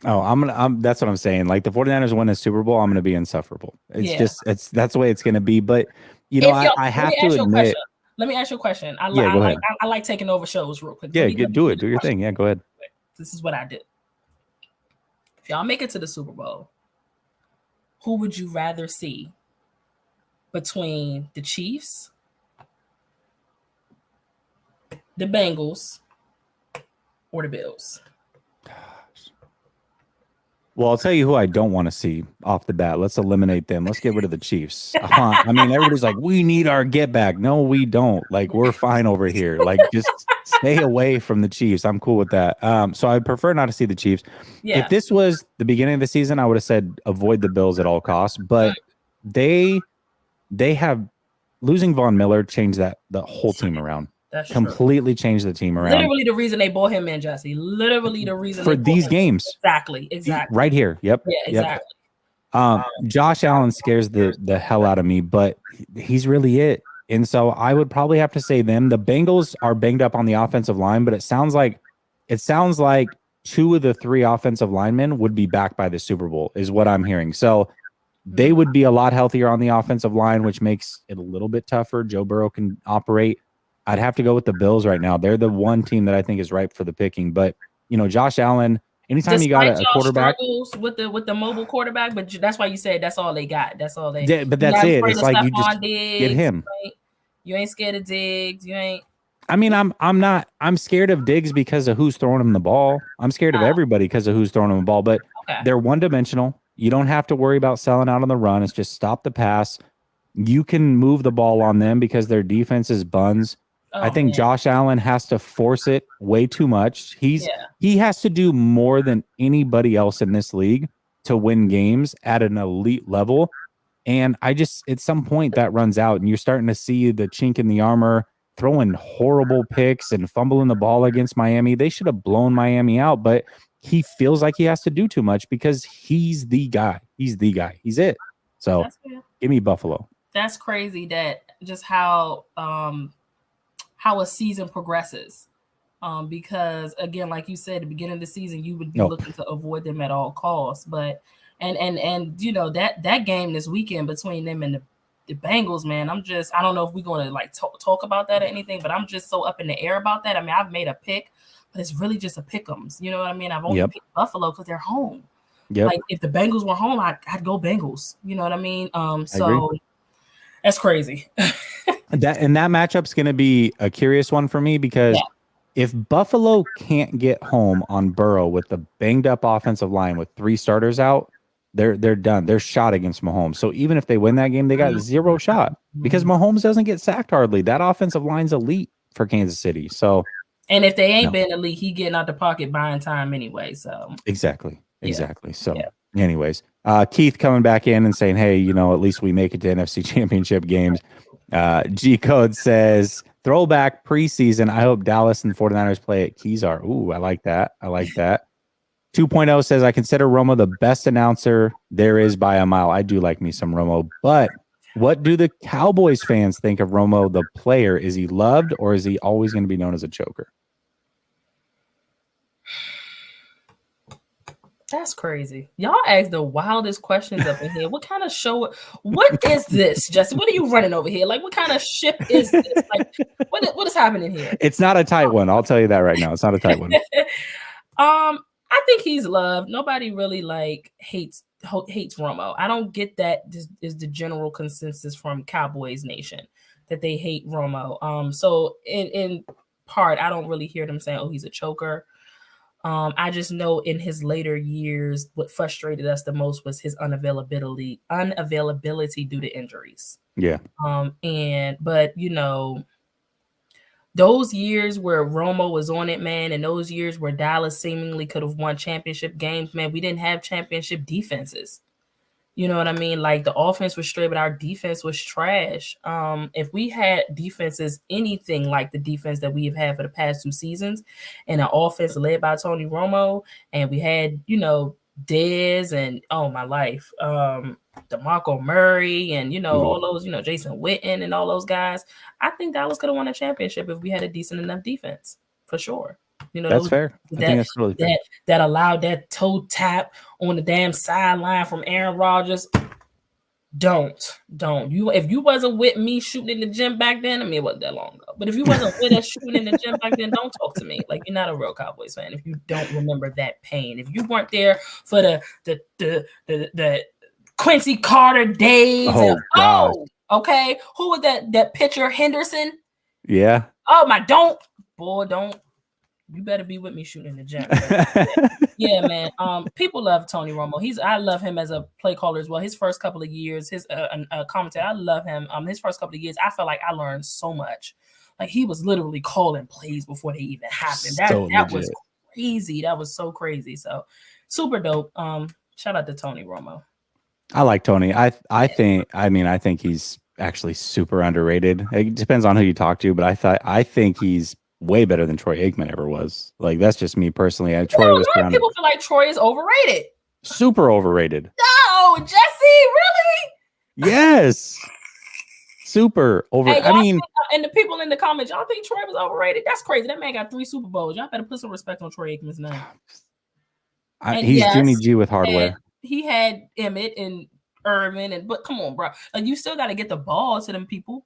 Oh, that's what I'm saying. Like, the 49ers win a Super Bowl, I'm going to be insufferable. That's the way it's going to be. But, you know, I have to admit. Let me ask you a question. I like taking over shows real quick. Yeah, do your thing. Yeah, go ahead. This is what I did. If y'all make it to the Super Bowl, who would you rather see between the Chiefs, the Bengals, or the Bills? Well, I'll tell you who I don't want to see off the bat. Let's eliminate them. Let's get rid of the Chiefs. I mean, everybody's like, we need our get back. No, we don't. Like, we're fine over here. Like, just stay away from the Chiefs. I'm cool with that. So I prefer not to see the Chiefs. Yeah. If this was the beginning of the season, I would have said avoid the Bills at all costs. But they have losing Von Miller changed the whole team around. That's completely changed the team around. Literally the reason they bought him in, Jesse. Literally the reason for these games. Exactly. Right here. Yep. Yeah, exactly. Josh Allen scares the hell out of me, but he's really it. And so I would probably have to say them. The Bengals are banged up on the offensive line, but it sounds like 2 of the 3 offensive linemen would be back by the Super Bowl, is what I'm hearing. So they would be a lot healthier on the offensive line, which makes it a little bit tougher. Joe Burrow can operate. I'd have to go with the Bills right now. They're the one team that I think is ripe for the picking. But Josh Allen, anytime you got a quarterback, struggles with the mobile quarterback, but that's why you said that's all they got. That's all they. Yeah, but that's it. It's like you just get him. You ain't scared of Diggs. You ain't. I mean, I'm scared of Diggs because of who's throwing him the ball. I'm scared of everybody because of who's throwing him the ball. But they're one-dimensional. You don't have to worry about selling out on the run. It's just stop the pass. You can move the ball on them because their defense is buns. I think Josh Allen has to force it way too much. He has to do more than anybody else in this league to win games at an elite level. And at some point that runs out and you're starting to see the chink in the armor, throwing horrible picks and fumbling the ball against Miami. They should have blown Miami out, but he feels like he has to do too much because he's the guy. He's the guy. He's it. So give me Buffalo. That's crazy that just how a season progresses. Because again, like you said, at the beginning of the season, you would be looking to avoid them at all costs. But and that game this weekend between them and the Bengals, man, I don't know if we're going to like talk about that or anything, but I'm just so up in the air about that. I mean, I've made a pick, but it's really just a pick'ems. You know what I mean? I've only picked Buffalo because they're home. Like if the Bengals were home, I'd go Bengals. You know what I mean? So that's crazy. that matchup's going to be a curious one for me because if Buffalo can't get home on Burrow with the banged up offensive line with 3 starters out, they're done. They're shot against Mahomes. So even if they win that game, they got 0 shot because Mahomes doesn't get sacked hardly. That offensive line's elite for Kansas City. So, and if they ain't been elite, he getting out the pocket buying time anyway. So exactly. So, anyways, Keith coming back in and saying, "Hey, at least we make it to NFC Championship games." G Code says, "Throwback preseason. I hope Dallas and 49ers play at Kezar." Ooh, I like that. 2.0 says, "I consider Romo the best announcer there is by a mile." I do like me some Romo, but what do the Cowboys fans think of Romo, the player? Is he loved or is he always going to be known as a choker? That's crazy. Y'all ask the wildest questions up in here. What kind of show? What is this, Jesse? What are you running over here? Like, what kind of ship is this? Like, what is happening here? It's not a tight one. I'll tell you that right now. It's not a tight one. I think he's loved. Nobody really hates Romo. I don't get that. This is the general consensus from Cowboys Nation that they hate Romo. So in part, I don't really hear them saying, "Oh, he's a choker." I just know in his later years, what frustrated us the most was his unavailability due to injuries. Yeah. But those years where Romo was on it, man, and those years where Dallas seemingly could have won championship games, man, we didn't have championship defenses. You know what I mean? Like the offense was straight, but our defense was trash. If we had defenses anything like the defense that we have had for the past 2 seasons, and an offense led by Tony Romo, and we had, Dez and my life, DeMarco Murray and all those, Jason Witten and all those guys, I think Dallas could have won a championship if we had a decent enough defense, for sure. That's fair. I think that's really fair. That allowed that toe tap on the damn sideline from Aaron Rodgers. Don't you? If you wasn't with me shooting in the gym back then, I mean, it wasn't that long ago. But if you wasn't with us shooting in the gym back then, don't talk to me. Like, you're not a real Cowboys fan if you don't remember that pain. If you weren't there for the Quincy Carter days. Okay. Who was that pitcher, Henderson? Yeah. Oh my! Don't. You better be with me shooting in the gym. Yeah, man. People love Tony Romo. I love him as a play caller as well. His first couple of years, his commentator, I love him. His first couple of years, I felt like I learned so much. Like, he was literally calling plays before they even happened. That was crazy. That was so crazy. So super dope. Shout out to Tony Romo. I like Tony. I think he's actually super underrated. It depends on who you talk to, but I think he's way better than Troy Aikman ever was. Like, that's just me personally. Troy was a lot of people feel like Troy is overrated. Super overrated. No, Jesse, really? Yes. Super over. Hey, I mean, and the people in the comments, y'all think Troy was overrated? That's crazy. That man got 3 Super Bowls. Y'all better put some respect on Troy Aikman's name. He's yes, Jimmy G with hardware. He had Emmett and Irvin, but come on, bro. Like, you still got to get the ball to them people.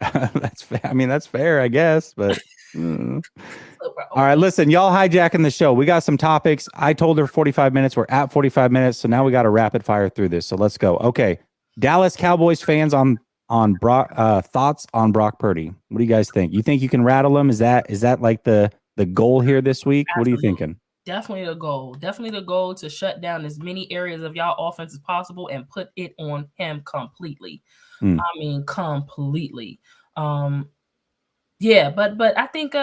That's fair. I mean, that's fair, I guess, but all right, listen, y'all hijacking the show. We got some topics. I told her 45 minutes. We're at 45 minutes, so now we got to rapid fire through this. So let's go. Okay, Dallas Cowboys fans on Brock, thoughts on Brock Purdy. What do you guys think? You think you can rattle him? Is that like the goal here this week? Absolutely. What are you thinking? Definitely the goal. Definitely the goal to shut down as many areas of y'all offense as possible and put it on him completely. I mean, completely. Yeah, but I think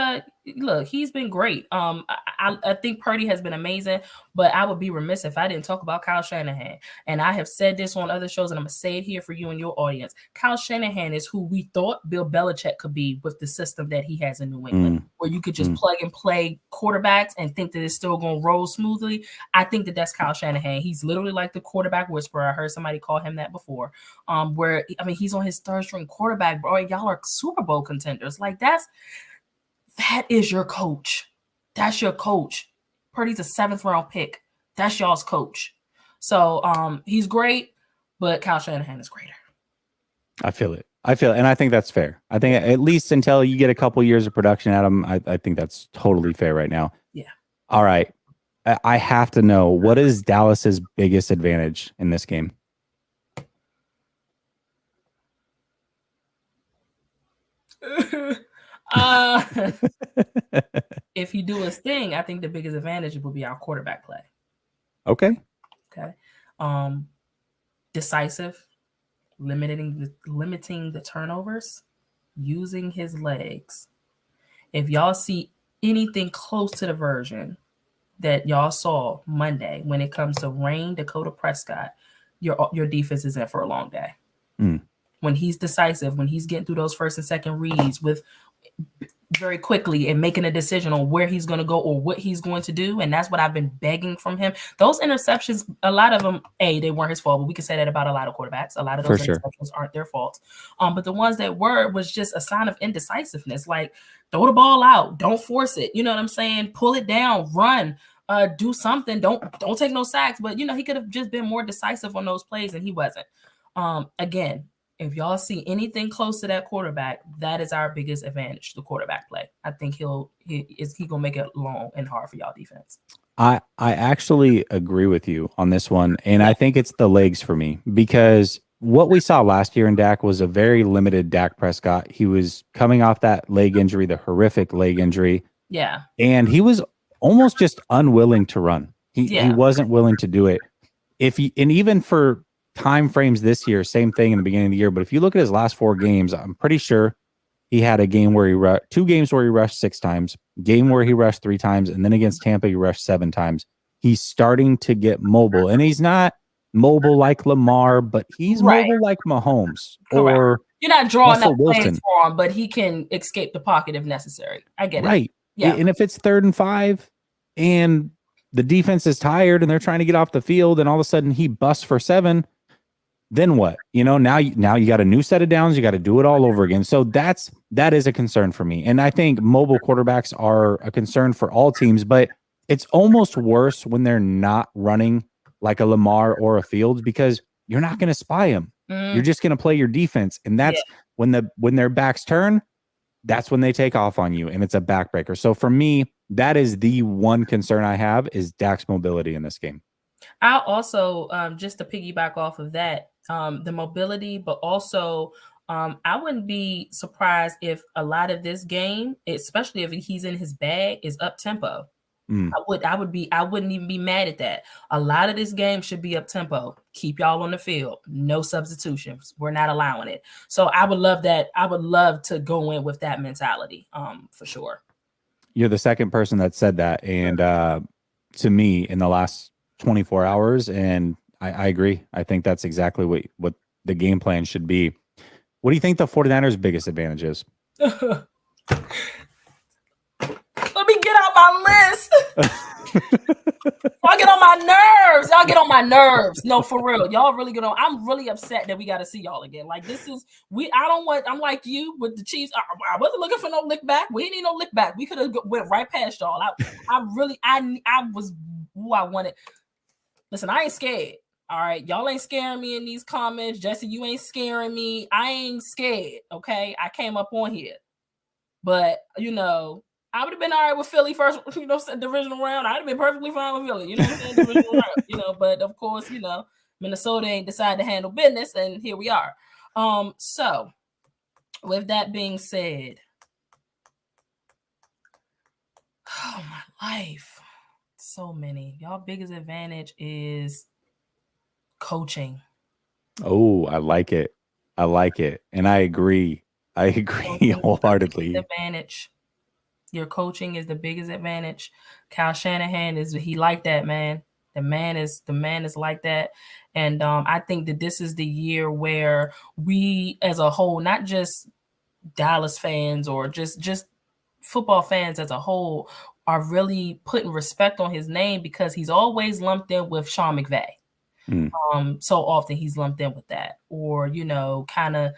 look, he's been great. I think Purdy has been amazing, but I would be remiss if I didn't talk about Kyle Shanahan. And I have said this on other shows, and I'm gonna say it here for you and your audience. Kyle Shanahan is who we thought Bill Belichick could be with the system that he has in New England, where you could just plug and play quarterbacks and think that it's still gonna roll smoothly. I think that that's Kyle Shanahan. He's literally like the quarterback whisperer. I heard somebody call him that before. Where I mean, he's on his third string quarterback, bro. Y'all are Super Bowl contenders. Like, that is your coach. That's your coach. Purdy's a 7th round pick. That's y'all's coach. So he's great, but Kyle Shanahan is greater. I feel it. And I think that's fair. I think at least until you get a couple years of production at him, I think that's totally fair right now. Yeah. All right. I have to know, what is Dallas's biggest advantage in this game? If he do his thing, I think the biggest advantage will be our quarterback play. Okay. Decisive, limiting the turnovers, using his legs. If y'all see anything close to the version that y'all saw Monday when it comes to Rain, Dakota Prescott, your defense is in for a long day. When he's decisive, when he's getting through those first and second reads with very quickly and making a decision on where he's going to go or what he's going to do. And that's what I've been begging from him. Those interceptions, a lot of them, they weren't his fault, but we can say that about a lot of quarterbacks. A lot of those interceptions aren't their fault. But the ones that was just a sign of indecisiveness. Like, throw the ball out, don't force it. You know what I'm saying? Pull it down, run, do something. Don't take no sacks. But, he could have just been more decisive on those plays, and he wasn't. Again, if y'all see anything close to that quarterback, that is our biggest advantage, the quarterback play. I think he gonna make it long and hard for y'all defense. I actually agree with you on this one, and I think it's the legs for me, because what we saw last year in Dak was a very limited Dak Prescott. He was coming off that leg injury, the horrific leg injury. Yeah. And he was almost just unwilling to run. He wasn't willing to do it. And even for time frames this year, same thing in the beginning of the year. But if you look at his last 4 games, I'm pretty sure he had a game where he 2 games where he rushed 6 times, game where he rushed 3 times, and then against Tampa he rushed 7 times. He's starting to get mobile, and he's not mobile like Lamar, but he's mobile like Mahomes. Correct. Or you're not drawing Russell up plays for him, but he can escape the pocket if necessary. I get it. Right. Yeah. And if it's 3rd and 5 and the defense is tired and they're trying to get off the field, and all of a sudden he busts for 7. Then what? Now you got a new set of downs. You got to do it all over again. So that is a concern for me. And I think mobile quarterbacks are a concern for all teams, but it's almost worse when they're not running like a Lamar or a Fields, because you're not going to spy them. You're just going to play your defense. And that's when their backs turn, that's when they take off on you, and it's a backbreaker. So for me, that is the one concern I have, is Dak's mobility in this game. I'll also, just to piggyback off of that, the mobility, but also I wouldn't be surprised if a lot of this game, especially if he's in his bag, is up tempo. I wouldn't even be mad at that. A lot of this game should be up tempo. Keep y'all on the field. No substitutions. We're not allowing it. So I would love that. I would love to go in with that mentality, for sure. You're the second person that said that, and to me, in the last 24 hours, and I agree. I think that's exactly what the game plan should be. What do you think the 49ers' biggest advantage is? Let me get out my list. Y'all get on my nerves. Y'all get on my nerves. No, for real. Y'all really get on. I'm really upset that we got to see y'all again. Like, this is, I'm like you with the Chiefs. I wasn't looking for no lick back. We didn't need no lick back. We could have went right past y'all. I was who I wanted. Listen, I ain't scared. All right. Y'all ain't scaring me in these comments. Jesse, you ain't scaring me. I ain't scared. Okay. I came up on here. But, I would have been all right with Philly first, divisional round. I'd have been perfectly fine with Philly, what I'm saying? Divisional round, but of course, Minnesota ain't decided to handle business, and here we are. So with that being said, oh my life, so many. Y'all biggest advantage is coaching. Oh, I like it. And I agree. Wholeheartedly. Advantage. Your coaching is the biggest advantage. Kyle Shanahan he like that, man. The man is like that. And I think that this is the year where we as a whole, not just Dallas fans or just football fans as a whole, are really putting respect on his name, because he's always lumped in with Sean McVay. So often he's lumped in with that, or, kind of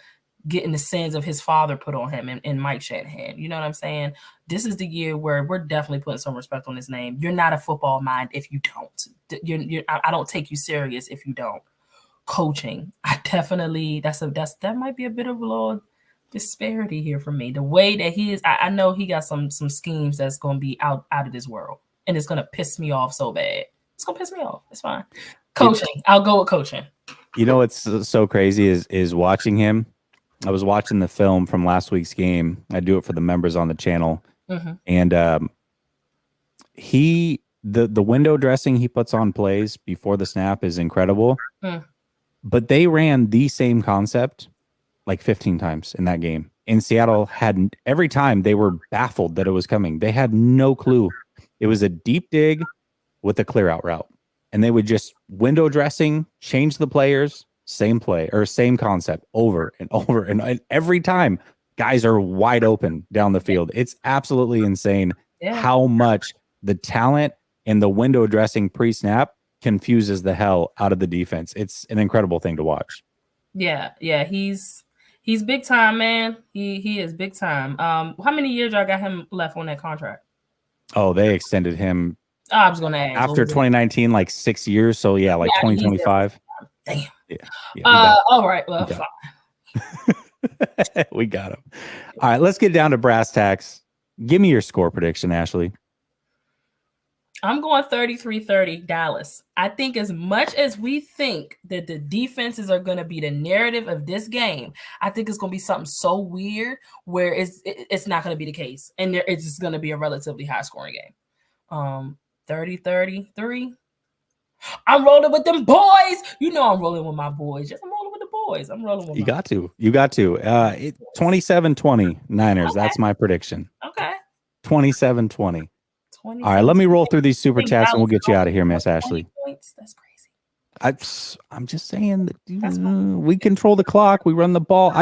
getting the sins of his father put on him and Mike Shanahan. You know what I'm saying? This is the year where we're definitely putting some respect on his name. You're not a football mind if you don't. I don't take you serious if you don't. Coaching, I definitely that might be a bit of a little disparity here for me. The way that he is, I know he got some schemes that's going to be out of this world, and it's going to piss me off so bad. It's going to piss me off. It's fine. Coaching, I'll go with coaching. What's so crazy is watching him. I was watching the film from last week's game. I do it for the members on the channel. And the window dressing he puts on plays before the snap is incredible. But they ran the same concept like 15 times in that game. And Seattle had, every time they were baffled that it was coming. They had no clue. It was a deep dig with a clear out route. And they would just window dressing, change the players, same play or same concept over and over. And every time guys are wide open down the field. It's absolutely insane how much the talent and the window dressing pre-snap confuses the hell out of the defense. It's an incredible thing to watch. Yeah. He's big time, man. He is big time. How many years y'all got him left on that contract? Oh, they extended him. I was going to ask. After 2019, like 6 years. So, 2025. Damn. Yeah, all right. Well, fine. We got him. All right, let's get down to brass tacks. Give me your score prediction, Ashley. I'm going 33-30 Dallas. I think as much as we think that the defenses are going to be the narrative of this game, I think it's going to be something so weird where it's not going to be the case. And it's just going to be a relatively high scoring game. 30-33. I'm rolling with them boys. I'm rolling with my boys. I'm rolling with the boys. I'm rolling with You got to. 27-20 Niners. Okay. That's my prediction. Okay. 27-20. All right, let me roll through these super chats and we'll get you out of here, Miss Ashley. Points? That's crazy. I'm just saying that we control the clock. We run the ball.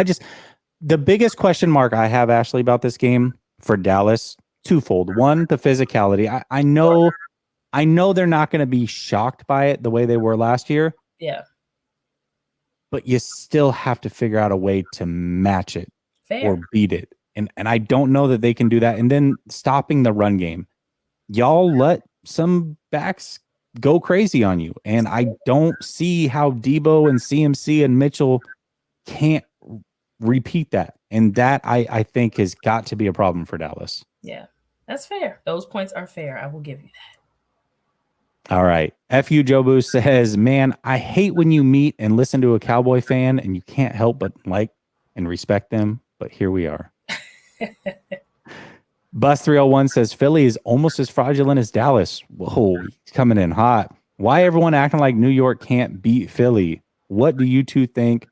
The biggest question mark I have, Ashley, about this game for Dallas, twofold. One, the physicality. I know they're not going to be shocked by it the way they were last year. Yeah. But you still have to figure out a way to match it or beat it. And I don't know that they can do that. And then stopping the run game. Y'all let some backs go crazy on you. And I don't see how Debo and CMC and Mitchell can't repeat that. And that I think has got to be a problem for Dallas. Yeah, that's fair. Those points are fair. I will give you that. All right. FU Jobu says, man, I hate when you meet and listen to a Cowboy fan and you can't help but like and respect them. But here we are. Bus 301 says Philly is almost as fraudulent as Dallas. Whoa, he's coming in hot. Why everyone acting like New York can't beat Philly? What do you two think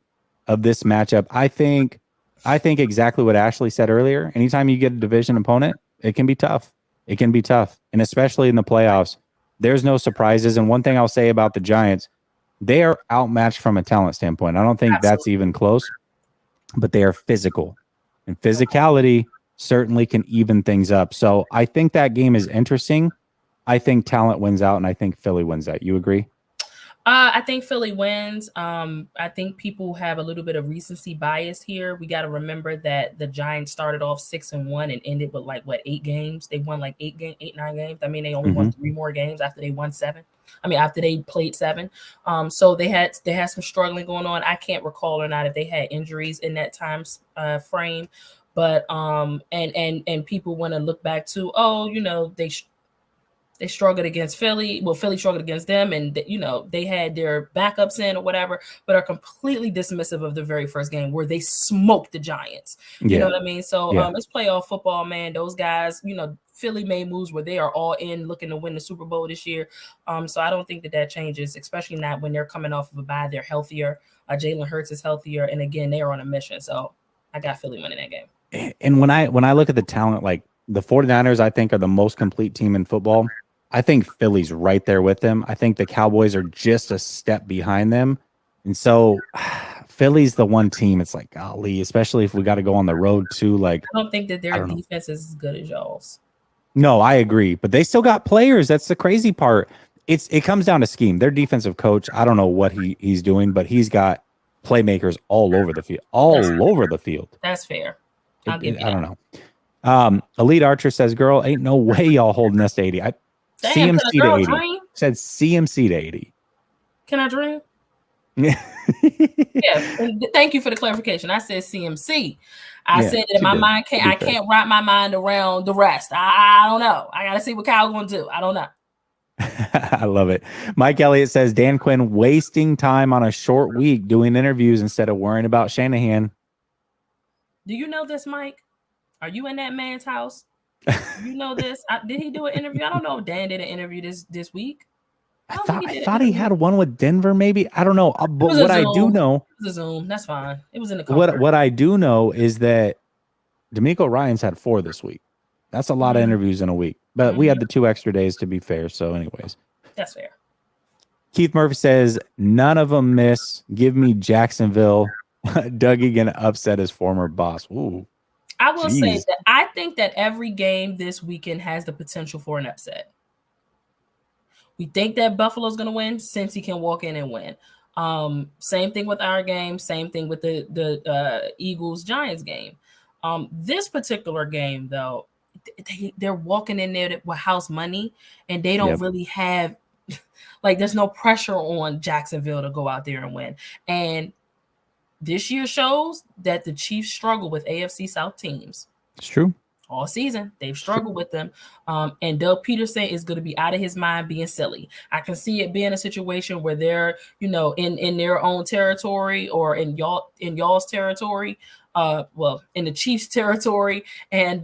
of this matchup? I think exactly what Ashley said earlier. Anytime you get a division opponent, it can be tough. And especially in the playoffs, there's no surprises. And one thing I'll say about the Giants, they are outmatched from a talent standpoint. I don't think that's even close. but they are physical, and physicality certainly can even things up. So I think that game is interesting. I think talent wins out, and I think Philly wins that. You agree? I think Philly wins. I think people have a little bit of recency bias here. We got to remember that the Giants started off 6-1 and ended with 8 games. They won 9 games. I mean, they only won 3 more games after they won 7. I mean, after they played 7. So they had some struggling going on. I can't recall or not if they had injuries in that time frame, but and people want to look back to, they struggled against Philly. Well, Philly struggled against them, and they had their backups in or whatever, but are completely dismissive of the very first game where they smoked the Giants. You know what I mean? So it's playoff football, man. Those guys, Philly made moves where they are all in looking to win the Super Bowl this year. So I don't think that changes, especially not when they're coming off of a bye. They're healthier. Jalen Hurts is healthier, and again, they are on a mission. So I got Philly winning that game. And when I look at the talent, the 49ers, I think, are the most complete team in football. I think Philly's right there with them. I think the Cowboys are just a step behind them. And so Philly's the one team. It's golly, especially if we got to go on the road too. I don't think that their defense is as good as y'all's. No, I agree. But they still got players. That's the crazy part. It comes down to scheme. Their defensive coach, I don't know what he's doing, but he's got playmakers all over the field. Over the field. That's fair. I'll give you that. I don't know. Elite Archer says, girl, ain't no way y'all holding us to 80. Damn, CMC to 80. Dream? Said CMC to 80. Can I dream? Yeah. Thank you for the clarification. I said CMC. I said that in my mind I can't wrap my mind around the rest. I don't know. I gotta see what Kyle's gonna do. I don't know. I love it. Mike Elliott says Dan Quinn wasting time on a short week doing interviews instead of worrying about Shanahan. Do you know this, Mike? Are you in that man's house? You know this? Did he do an interview? I don't know if Dan did an interview this week. I thought he had one with Denver, maybe. I don't know. But what I do know, it was a Zoom. That's fine. It was in the comfort. What I do know is that D'Amico Ryan's had 4 this week. That's a lot of interviews in a week. But we had the 2 extra days, to be fair. So, anyways, that's fair. Keith Murphy says none of them miss. Give me Jacksonville. Dougie gonna upset his former boss. Ooh. I will say that I think that every game this weekend has the potential for an upset. We think that Buffalo's going to win since he can walk in and win. Same thing with our game. Same thing with the Eagles-Giants game. This particular game, though, they're walking in there with house money, and they don't really have there's no pressure on Jacksonville to go out there and win. And this year shows that the Chiefs struggle with AFC South teams. It's true. All season, they've struggled with them. And Doug Peterson is going to be out of his mind being silly. I can see it being a situation where they're, in their own territory or in y'all's territory, in the Chiefs' territory, and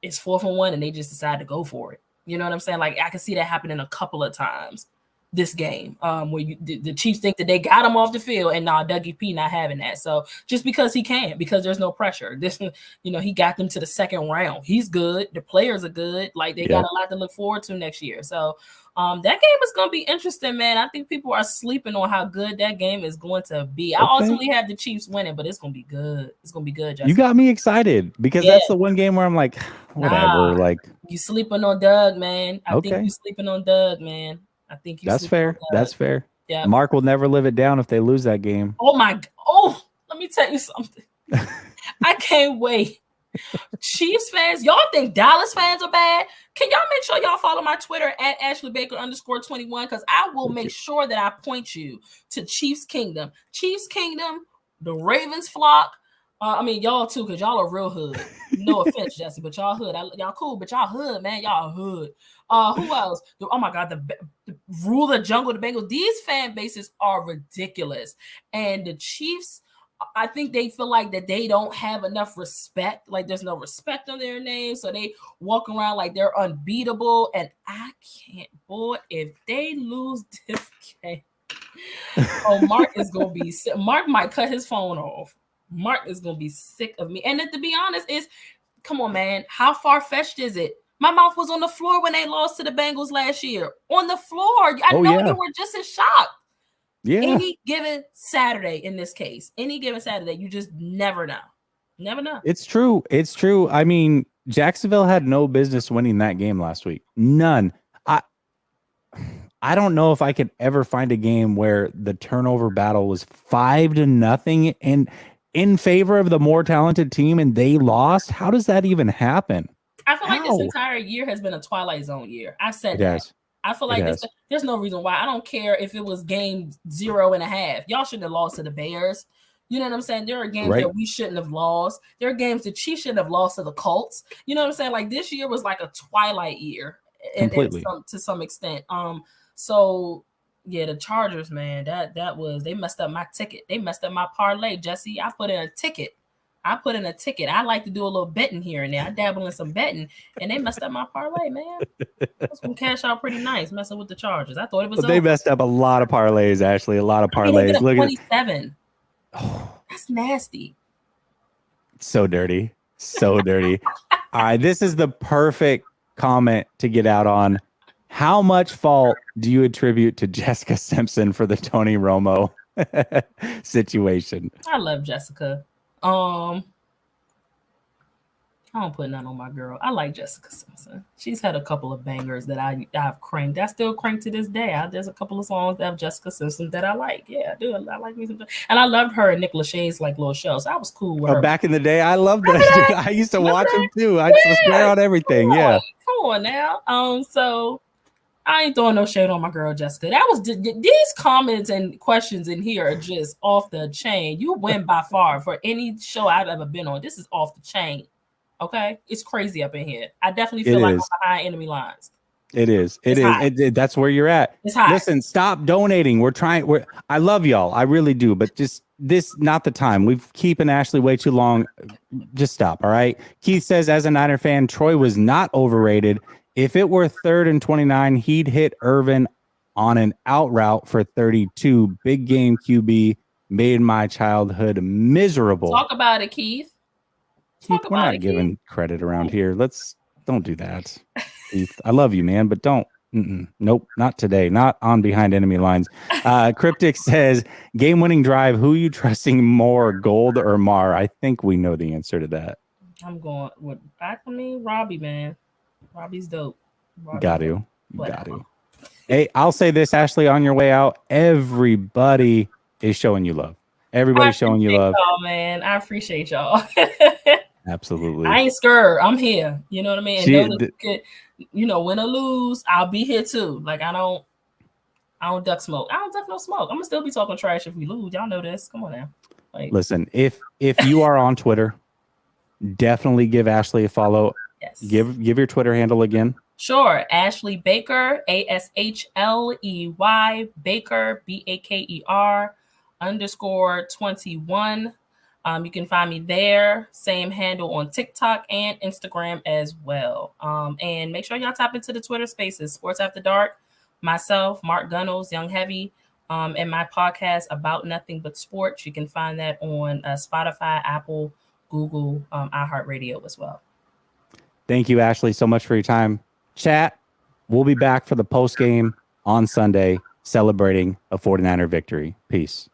it's 4th and 1, and they just decide to go for it. You know what I'm saying? I can see that happening a couple of times this game, where the Chiefs think that they got him off the field, and Dougie P not having that. So just because he can, because there's no pressure. This, he got them to the 2nd round. He's good. The players are good. They got a lot to look forward to next year. So that game is going to be interesting, man. I think people are sleeping on how good that game is going to be. I ultimately have the Chiefs winning, but it's going to be good. It's going to be good, Justin. You got me excited because that's the one game where I'm like, whatever. You sleeping on Doug, man. I think you sleeping on Doug, man. I think that's fair. That's fair. Yeah. Mark will never live it down if they lose that game. Let me tell you something. I can't wait. Chiefs fans, y'all think Dallas fans are bad? Can y'all make sure y'all follow my Twitter at @AshleyBaker_21? Because I will make sure that I point you to Chiefs Kingdom. Chiefs Kingdom, the Ravens flock. Y'all too, because y'all are real hood. No offense, Jesse, but y'all hood. Y'all cool, but y'all hood, man. Y'all hood. Who else? Oh my God, the Rule the Jungle, the Bengals. These fan bases are ridiculous. And the Chiefs, I think they feel like that they don't have enough respect. There's no respect on their name. So they walk around like they're unbeatable. And I can't, boy, if they lose this game, Mark is going to be sick. Mark might cut his phone off. Mark is going to be sick of me. And to be honest, come on, man. How far-fetched is it? My mouth was on the floor when they lost to the Bengals last year. On the floor. I know you were just as shocked. Yeah. Any given Saturday in this case, any given Saturday, you just never know. Never know. It's true. It's true. I mean, Jacksonville had no business winning that game last week. None. I don't know if I could ever find a game where the turnover battle was 5-0 and in favor of the more talented team and they lost. How does that even happen? I feel like this entire year has been a Twilight Zone year. I said It has. I feel like there's no reason why. I don't care if it was game 0.5. Y'all shouldn't have lost to the Bears. You know what I'm saying? There are games that we shouldn't have lost. There are games that Chiefs shouldn't have lost to the Colts. You know what I'm saying? Like this year was like a twilight year to some extent. So yeah, the Chargers, man, that was, they messed up my ticket. They messed up my parlay, Jesse. I put in a ticket. I like to do a little betting here and there. I dabble in some betting, and they messed up my parlay, man. That's gonna cash out pretty nice messing with the Chargers. I thought it was. They messed up a lot of parlays, Ashley. A lot of parlays. Look at 27. That's nasty. So dirty. So dirty. All right, this is the perfect comment to get out on. How much fault do you attribute to Jessica Simpson for the Tony Romo situation? I love Jessica. I don't put none on my girl. I like Jessica Simpson. She's had a couple of bangers that I've cranked. I still crank to this day. There's a couple of songs that have Jessica Simpson that I like. Yeah, I do. I like me some. And I loved her and Nick Lachey's like little show. So I was cool with her. Back in the day, I loved that. I used to watch them too. I just swear on everything. Come on now. So I ain't throwing no shade on my girl Jessica. That was these comments and questions in here are just off the chain. You win by far for any show I've ever been on. This is off the chain. Okay, it's crazy up in here. I definitely feel like I'm behind enemy lines. It is. That's where you're at. It's hot. Listen, stop donating. I love y'all. I really do. But just not the time. We've keeping Ashley way too long. Just stop. All right. Keith says, as a Niner fan, Troy was not overrated. If it were 3rd and 29, he'd hit Irvin on an out route for 32. Big game QB made my childhood miserable. Talk about it, Keith. We're not giving credit around here. Don't do that. Keith, I love you, man, but don't. Nope, not today. Not on Behind Enemy Lines. Cryptic says, game-winning drive. Who you trusting more, Gold or Mar? I think we know the answer to that. I'm going with Robbie, man. Robbie's dope. Got to. Hey, I'll say this, Ashley, on your way out, everybody is showing you love. Everybody's showing you love. Oh man, I appreciate y'all. Absolutely. I ain't scared. I'm here. You know what I mean? Win or lose, I'll be here too. Like I don't duck smoke. I don't duck no smoke. I'm gonna still be talking trash if we lose. Y'all know this. Come on now. Listen, if you are on Twitter, definitely give Ashley a follow. Yes. Give your Twitter handle again. Sure. Ashley Baker, ASHLEY Baker, BAKER _21. You can find me there. Same handle on TikTok and Instagram as well. And make sure y'all tap into the Twitter spaces, Sports After Dark, myself, Mark Gunnels, Young Heavy, and my podcast About Nothing But Sports. You can find that on Spotify, Apple, Google, iHeartRadio as well. Thank you, Ashley, so much for your time. Chat, we'll be back for the post game on Sunday celebrating a 49er victory. Peace.